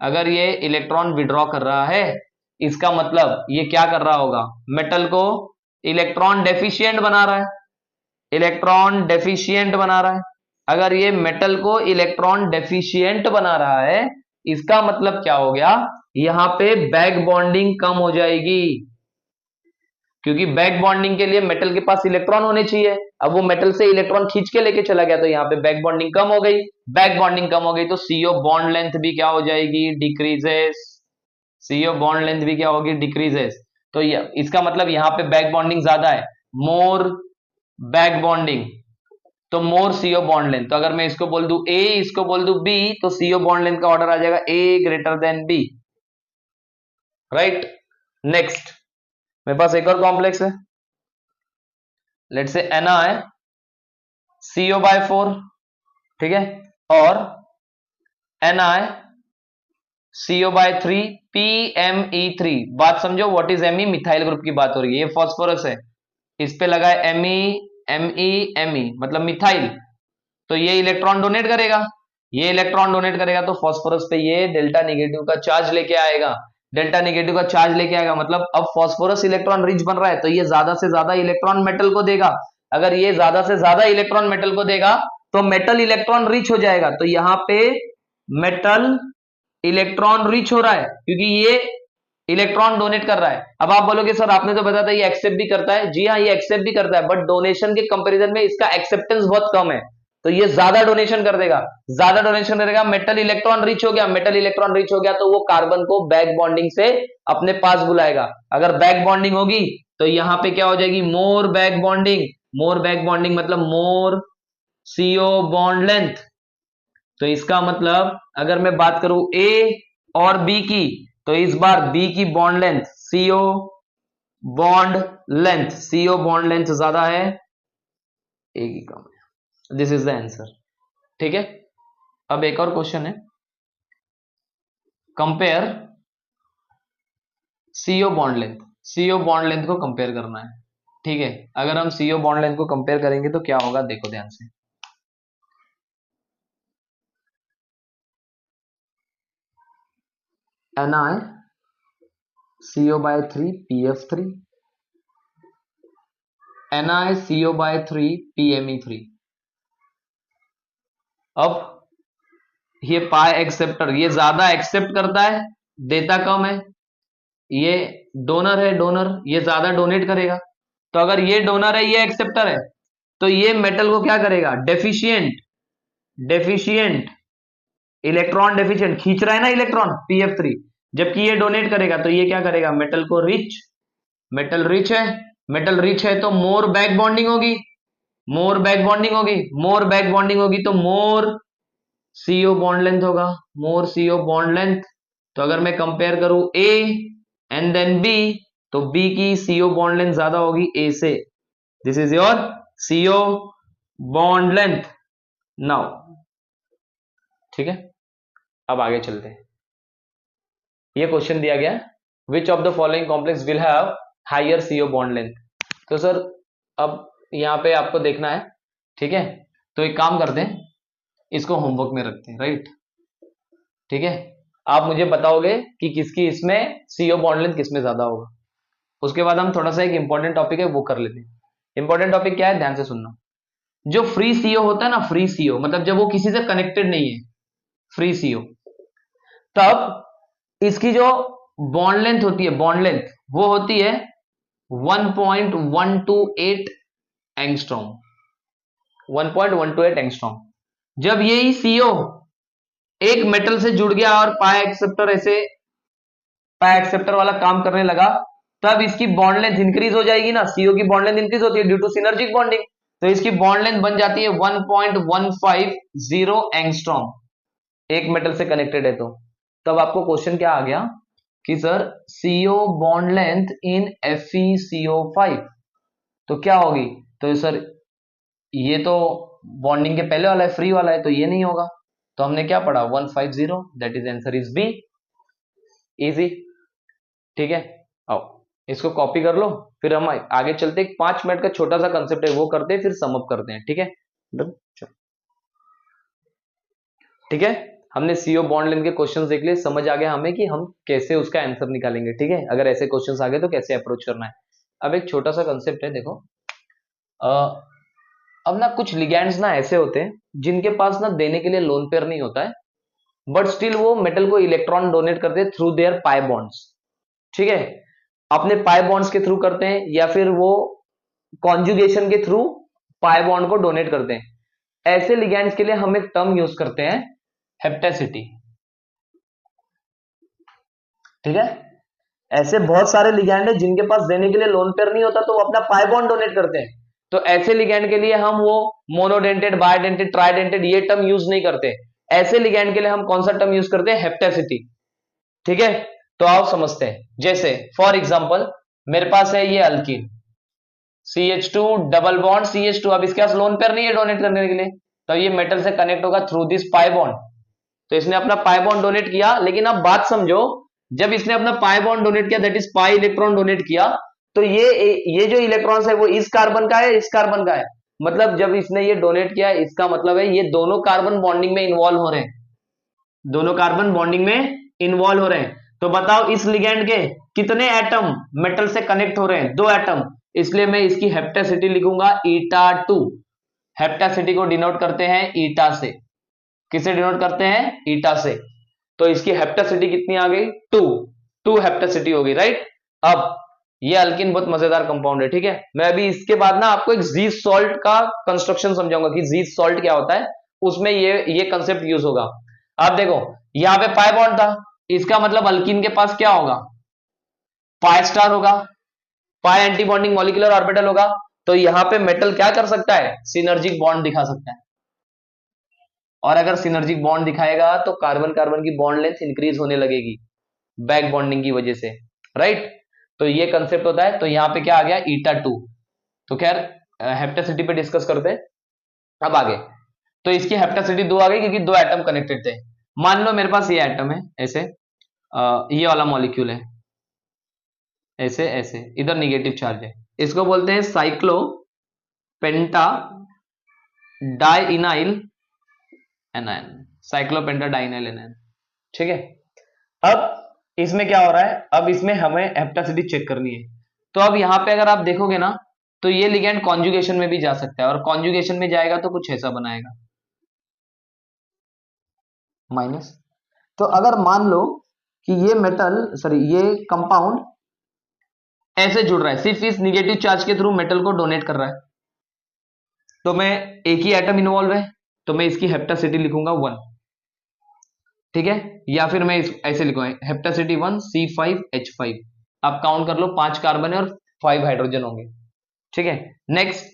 अगर ये इलेक्ट्रॉन विड्रॉ कर रहा है, इसका मतलब ये क्या कर रहा होगा, मेटल को इलेक्ट्रॉन डेफिशिएंट बना रहा है, इलेक्ट्रॉन डेफिशिएंट बना रहा है। अगर ये मेटल को इलेक्ट्रॉन डेफिशिएंट बना रहा है, इसका मतलब क्या हो गया, यहां पे बैक बॉन्डिंग कम हो जाएगी, क्योंकि बैक बॉन्डिंग के लिए मेटल के पास इलेक्ट्रॉन होने चाहिए। अब वो मेटल से इलेक्ट्रॉन खींच के लेके चला गया, तो यहाँ पे बैक बॉन्डिंग कम हो गई। बैक बॉन्डिंग कम हो गई तो CO बॉन्ड लेंथ भी क्या हो जाएगी, डिक्रीजेस। CO बॉन्ड लेंथ भी क्या होगी, डिक्रीजेस। तो इसका मतलब यहाँ पे बैक बॉन्डिंग ज्यादा है, मोर बैक बॉन्डिंग, तो मोर CO बॉन्ड लेंथ। तो अगर मैं इसको बोल दूं A, इसको बोल दूं B, तो CO बॉन्ड लेंथ का ऑर्डर आ जाएगा A greater than B, right. Next मेरे पास एक और कॉम्प्लेक्स है, लेट्स से NaCO/4, ठीक है, और NaCO/3PMe3। बात समझो, what is Me, methyl group की बात हो रही है। ये फॉस्फोरस है, इस पे लगा है Me मतलब मिथाइल, तो ये इलेक्ट्रॉन डोनेट करेगा, ये इलेक्ट्रॉन डोनेट करेगा, तो फॉस्फोरस पे ये डेल्टा नेगेटिव का चार्ज लेके आएगा, डेल्टा नेगेटिव का चार्ज लेके आएगा। मतलब अब फॉस्फोरस इलेक्ट्रॉन रिच बन रहा है, तो ये ज्यादा से ज्यादा इलेक्ट्रॉन मेटल को देगा। अगर ये ज्यादा से ज्यादा इलेक्ट्रॉन मेटल को देगा तो मेटल इलेक्ट्रॉन रिच हो जाएगा। तो यहां पे मेटल इलेक्ट्रॉन रिच हो रहा है, क्योंकि ये इलेक्ट्रॉन डोनेट कर रहा है। अब आप बोलोगे सर आपने तो बताया था ये एक्सेप्ट भी करता है। जी हाँ, ये एक्सेप्ट भी करता है, बट डोनेशन के कंपैरिजन में इसका एक्सेप्टेंस बहुत कम है, तो ये ज्यादा डोनेशन कर देगा, ज्यादा डोनेशन करेगा। मेटल इलेक्ट्रॉन रिच हो गया, मेटल इलेक्ट्रॉन रिच हो गया तो वो कार्बन को बैक बॉन्डिंग से अपने पास बुलाएगा। अगर बैक बॉन्डिंग होगी तो यहां पे क्या हो जाएगी, मोर बैक बॉन्डिंग। मोर बैक बॉन्डिंग मतलब मोर CO बॉन्ड लेंथ। तो इसका मतलब अगर मैं बात करूं A और B की, तो इस बार B की bond length, CO bond length, CO bond length ज्यादा है, A की कम है। दिस इज द आंसर, ठीक है। अब एक और क्वेश्चन है, compare CO bond length, CO bond length को कंपेयर करना है, ठीक है। अगर हम CO बॉन्ड लेंथ को कंपेयर करेंगे तो क्या होगा, देखो ध्यान से। NaCO/3PF3, NaCO/3PMe3। अब ये पाई एक्सेप्टर, ये ज्यादा एक्सेप्ट करता है, देता कम है। ये डोनर है, डोनर, ये ज्यादा डोनेट करेगा। तो अगर ये डोनर है, ये एक्सेप्टर है, तो ये मेटल को क्या करेगा, डेफिशिएंट, डेफिशिएंट, इलेक्ट्रॉन डेफिशिएंट, खींच रहा है ना इलेक्ट्रॉन PF3, जबकि ये डोनेट करेगा तो ये क्या करेगा, मेटल को रिच मेटल रिच है, मेटल रिच है तो मोर बैक बॉन्डिंग होगी, मोर बैक बॉन्डिंग होगी, मोर बैक बॉन्डिंग होगी तो मोर सीओ बॉन्ड लेंथ होगा, मोर सीओ बॉन्ड लेंथ। तो अगर मैं कंपेयर करूं ए एंड देन बी, तो बी की सीओ बॉन्ड लेंथ ज्यादा होगी ए से। This is your CO bond length now. ठीक है, अब आगे चलते हैं। ये क्वेश्चन दिया गया, which of the following complex will have higher CO bond length. तो सर अब यहाँ पे आपको देखना है, ठीक है, तो एक काम करते हैं, इसको होमवर्क में रखते हैं, राइट। ठीक है, आप मुझे बताओगे कि किसकी इसमें सीओ बॉन्ड लेंथ किसमें ज्यादा होगा। उसके बाद हम थोड़ा सा एक इंपॉर्टेंट टॉपिक है वो कर लेते हैं। इंपॉर्टेंट टॉपिक क्या है, ध्यान से सुनना। जो फ्री सीओ होता है ना, फ्री सीओ मतलब जब वो किसी से कनेक्टेड नहीं है, फ्री सीओ, तब इसकी जो बॉन्ड लेंथ होती है, बॉन्ड लेंथ वो होती है 1.128 एंगस्ट्रॉम, 1.128 एंगस्ट्रॉम। जब यही सीओ एक मेटल से जुड़ गया और पाई एक्सेप्टर ऐसे पाई एक्सेप्टर वाला काम करने लगा, तब इसकी बॉन्ड लेंथ इंक्रीज हो जाएगी ना, सीओ की बॉन्ड लेंथ इंक्रीज होती है ड्यू टू सिनर्जिक बॉन्डिंग, तो इसकी बॉन्ड लेंथ बन जाती है 1.150 एंगस्ट्रॉम, एक मेटल से कनेक्टेड है तो। तब आपको क्वेश्चन क्या आ गया कि sir CO bond length in FeCO5 तो क्या होगी। तो सर ये तो बॉन्डिंग के पहले वाला है, फ्री वाला है, तो ये नहीं होगा। तो हमने क्या पढ़ा, 150, that is answer is B, easy. ठीक है, आओ इसको कॉपी कर लो, फिर हम आगे चलते। 5 मिनट का छोटा सा कंसेप्ट है वो करते हैं, फिर सम अप करते हैं। ठीक है, ठीक है, हमने सीओ बॉन्ड लेंथ के क्वेश्चंस देख लिए, समझ आ गया हमें कि हम कैसे उसका आंसर निकालेंगे। ठीक है, अगर ऐसे क्वेश्चंस आ गए तो कैसे अप्रोच करना है। अब एक छोटा सा कंसेप्ट है, देखो अब ना कुछ लिगैंड्स ना ऐसे होते हैं जिनके पास ना देने के लिए लोन पेयर नहीं होता है, बट स्टिल वो मेटल को इलेक्ट्रॉन डोनेट करते हैं थ्रू देयर पाई बॉन्ड्स। ठीक है, अपने पाई बॉन्ड्स के थ्रू करते हैं या फिर वो कॉन्जुगेशन के थ्रू पाई बॉन्ड को डोनेट करते हैं। ऐसे लिगैंड्स के लिए हम एक टर्म यूज करते हैं, हेप्टेसिटी। ठीक है, ऐसे बहुत सारे लिगैंड है जिनके पास देने के लिए लोन पेयर नहीं होता तो वो अपना पाई बॉन्ड डोनेट करते हैं। तो ऐसे लिगैंड के लिए हम वो मोनोडेंटेड, बायोडेंटेड, ट्राइडेंटेड ये टर्म यूज नहीं करते। ऐसे लिगैंड के लिए हम कौन सा टर्म यूज करते हैं, हेप्टेसिटी। ठीक है, तो आओ समझते हैं। जैसे फॉर एग्जांपल मेरे पास है ये alkyne CH2 double bond CH2, अब इसके पास लोन पेयर नहीं है डोनेट करने के लिए, तो ये मेटल से कनेक्ट होगा थ्रू दिस पाई बॉन्ड। तो इसने अपना पाई बॉन्ड डोनेट किया, लेकिन अब बात समझो, जब इसने अपना पाई बॉन्ड डोनेट किया, that is pi electron donate किया, तो ये जो इलेक्ट्रॉन्स है वो इस कार्बन का है, इस कार्बन का है। मतलब जब इसने ये डोनेट किया, इसका मतलब है ये दोनों कार्बन बॉन्डिंग में इन्वॉल्व हो रहे हैं, दोनों कार्बन बॉन्डिंग में इन्वॉल्व हो रहे हैं। तो बताओ इस लिगैंड के कितने एटम मेटल से कनेक्ट हो रहे हैं, 2 एटम, इसलिए मैं इसकी हेप्टेसिटी लिखूंगा ईटा 2। हेप्टेसिटी को डिनोट करते हैं ईटा से। किसे डिनोट करते हैं, ईटा से। तो इसकी हेप्टेसिटी कितनी आ गई, 2 हेप्टेसिटी होगी, राइट। अब ये अल्किन बहुत मजेदार कंपाउंड है। ठीक है, मैं अभी इसके बाद ना आपको एक जीज सॉल्ट का कंस्ट्रक्शन समझाऊंगा कि जीज सॉल्ट क्या होता है, उसमें ये कंसेप्ट यूज होगा। आप देखो यहां पे पाई बॉन्ड था, इसका मतलब अल्किन के पास क्या होगा, पाई स्टार होगा, पाई एंटी बॉन्डिंग मॉलिक्यूलर ऑर्बिटल होगा। तो यहां पे मेटल क्या कर सकता है, सिनर्जिक बॉन्ड दिखा सकता है, और अगर सिनर्जिक बॉन्ड दिखाएगा तो कार्बन कार्बन की बॉन्ड लेंथ इंक्रीज होने लगेगी बैक बॉन्डिंग की वजह से, राइट। तो ये कंसेप्ट होता है। तो यहां पे क्या आ गया, ईटा 2। तो खैर हेप्टेसिटी पे डिस्कस करते हैं अब आगे। तो इसकी हेप्टेसिटी 2 आ गई क्योंकि 2 एटम कनेक्टेड थे। मान लो मेरे पास ये एटम है ऐसे, ये वाला मॉलिक्यूल है ऐसे ऐसे, इधर निगेटिव चार्ज है, इसको बोलते हैं साइक्लो पेंटा डाइइनाइल एनायन, साइक्लोपेंटा डाइइनाइल एनायन। ठीक है, अब इसमें क्या हो रहा है, अब इसमें हमें हेप्टेसिटी चेक करनी है। तो अब यहां पे अगर आप देखोगे ना, तो ये लिगैंड कॉन्जुगेशन में भी जा सकता है, और कॉन्जुगेशन में जाएगा तो कुछ ऐसा बनाएगा माइनस। तो अगर मान लो कि ये मेटल सॉरी ये कंपाउंड ऐसे जुड़ रहा है, सिर्फ इस निगेटिव चार्ज के थ्रू मेटल को डोनेट कर रहा है, तो मैं एक ही एटम इन्वॉल्व है, तो मैं इसकी हेप्टेसिटी लिखूंगा 1। ठीक है, या फिर मैं ऐसे लिखूंगा हेप्टेसिटी 1 C5H5। आप काउंट कर लो, 5 कार्बन है और 5 हाइड्रोजन होंगे। ठीक है, नेक्स्ट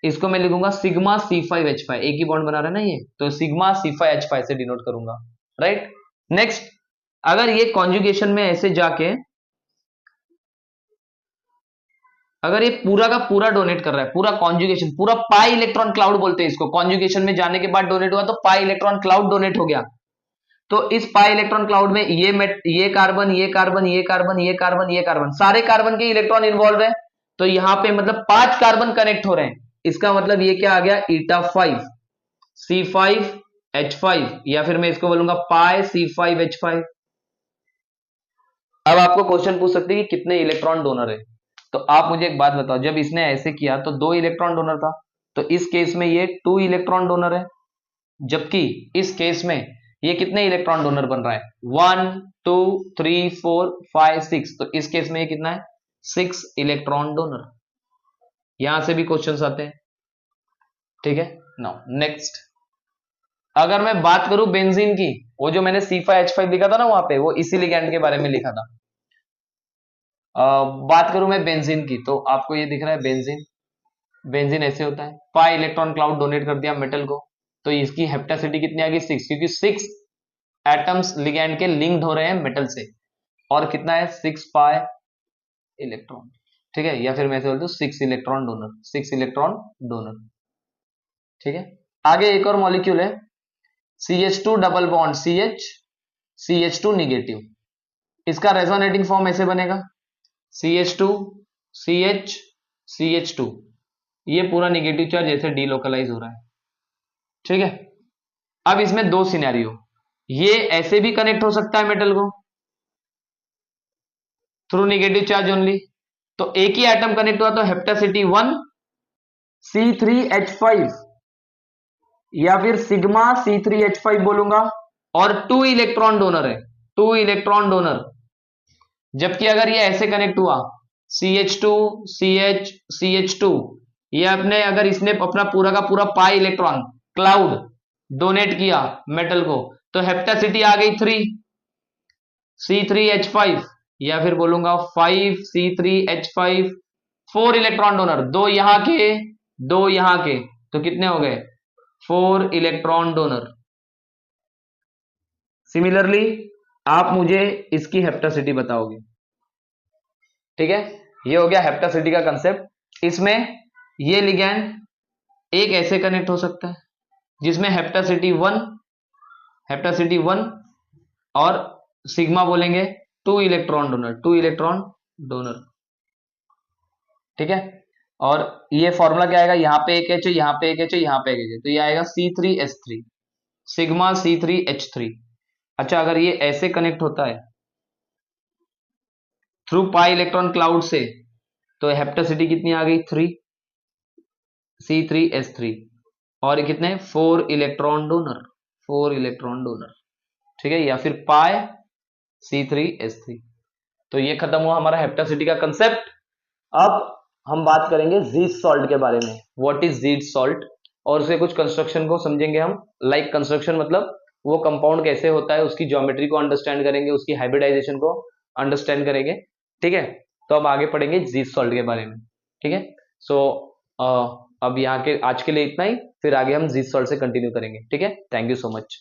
इसको मैं लिखूंगा सिग्मा C5H5, एक ही बॉन्ड बना रहा है ना ये, तो सिग्मा C5H5 से डिनोट करूंगा, राइट। नेक्स्ट अगर ये कॉन्जुगेशन में ऐसे जाके अगर ये पूरा का पूरा डोनेट कर रहा है, पूरा कॉन्जुगेशन, पूरा पाई इलेक्ट्रॉन क्लाउड बोलते हैं इसको, कॉन्जुगेशन में जाने के बाद डोनेट हुआ तो पाई इलेक्ट्रॉन क्लाउड डोनेट हो गया। तो इस पाई इलेक्ट्रॉन क्लाउड में ये कार्बन, ये कार्बन, ये कार्बन, ये कार्बन, ये कार्बन, सारे कार्बन के इलेक्ट्रॉन इन्वॉल्व है। तो यहां पे मतलब 5 कार्बन कनेक्ट हो रहे हैं। इसका मतलब ये क्या आ गया, ईटा 5 C5H5, या फिर मैं इसको बोलूंगा पाई C5H5। अब आपको क्वेश्चन पूछ सकते हैं कि कितने इलेक्ट्रॉन डोनर है। तो आप मुझे एक बात बताओ, जब इसने ऐसे किया तो 2 इलेक्ट्रॉन डोनर था, तो इस केस में ये 2 इलेक्ट्रॉन डोनर है, जबकि इस केस में ये कितने इलेक्ट्रॉन डोनर बन रहा है, 1 2 3 4 5 6, तो इस केस में ये कितना है, 6 इलेक्ट्रॉन डोनर। यहां से भी क्वेश्चंस आते हैं। ठीक है, नाउ नेक्स्ट अगर मैं बात करूं बेंजीन की, वो जो मैंने C5H5 लिखा था ना वहां पे, वो इसी लिगैंड के बारे में लिखा था। बात करूं मैं बेंजीन की, तो आपको ये दिख रहा है बेंजीन, बेंजीन ऐसे होता है, पाई इलेक्ट्रॉन क्लाउड डोनेट कर दिया मेटल को, तो इसकी हेप्टासिटी कितनी आ गई, 6, क्योंकि 6 एटम्स लिगैंड के लिंक्ड हो रहे हैं मेटल से, और कितना है, 6 पाई इलेक्ट्रॉन। ठीक है, या फिर मैं ऐसे बोलता हूं 6 इलेक्ट्रॉन डोनर, 6 इलेक्ट्रॉन डोनर। ठीक है, आगे एक और मॉलिक्यूल है CH2 double bond CH, CH2 negative. इसका रेजोनेटिंग फॉर्म ऐसे बनेगा CH2 CH CH2, ये पूरा निगेटिव चार्ज ऐसे डीलोकलाइज हो रहा है। ठीक है, अब इसमें 2 सिनेरियो, ये ऐसे भी कनेक्ट हो सकता है मेटल को थ्रू निगेटिव चार्ज ओनली, तो एक ही एटम कनेक्ट हुआ तो हेप्टासिटी 1 C3H5, या फिर सिग्मा C3H5 बोलूंगा, और 2 इलेक्ट्रॉन डोनर है, 2 इलेक्ट्रॉन डोनर। जबकि अगर ये ऐसे कनेक्ट हुआ CH2 CH CH2, ये अपने अगर इसने अपना पूरा का पूरा पाई इलेक्ट्रॉन क्लाउड डोनेट किया मेटल को, तो हेप्टासिटी आ गई 3 C3H5, या फिर बोलूंगा 5 C3H5, 4 इलेक्ट्रॉन डोनर, 2 यहां के 2 यहां के, तो कितने हो गए, 4 इलेक्ट्रॉन डोनर। सिमिलरली आप मुझे इसकी हेप्टासिटी बताओगे। ठीक है, ये हो गया हेप्टासिटी का कंसेप्ट। इसमें ये लिगैंड एक ऐसे कनेक्ट हो सकता है जिसमें हेप्टासिटी 1 और सिग्मा बोलेंगे 2 इलेक्ट्रॉन डोनर, 2 इलेक्ट्रॉन डोनर। ठीक है, और ये फॉर्मूला क्या आएगा, यहां पे एक H है, यहां पे एक H है, यहां पे एक H है, तो ये आएगा C3H3 सिग्मा C3H3। अच्छा, अगर ये ऐसे कनेक्ट होता है थ्रू पाई इलेक्ट्रॉन क्लाउड से, तो हेप्टासिटी कितनी आ गई, 3 C3H3, और कितने, 4 इलेक्ट्रॉन डोनर, 4 इलेक्ट्रॉन डोनर। ठीक है, या फिर पाई C3H3। तो ये खत्म हुआ हमारा हेप्टासिटी का कंसेप्ट। अब हम बात करेंगे जीट सॉल्ट के बारे में, व्हाट इज जीट सॉल्ट, और उसे कुछ कंस्ट्रक्शन को समझेंगे हम। लाइक कंस्ट्रक्शन मतलब वो कंपाउंड कैसे होता है, उसकी ज्योमेट्री को अंडरस्टैंड करेंगे, उसकी हाइब्रिडाइजेशन को अंडरस्टैंड करेंगे। ठीक है, तो अब आगे पढ़ेंगे जीट सॉल्ट के बारे में। ठीक है, सो अब यहाँ के आज के लिए इतना ही, फिर आगे हम जीट सॉल्ट से कंटिन्यू करेंगे। ठीक है, थैंक यू सो मच।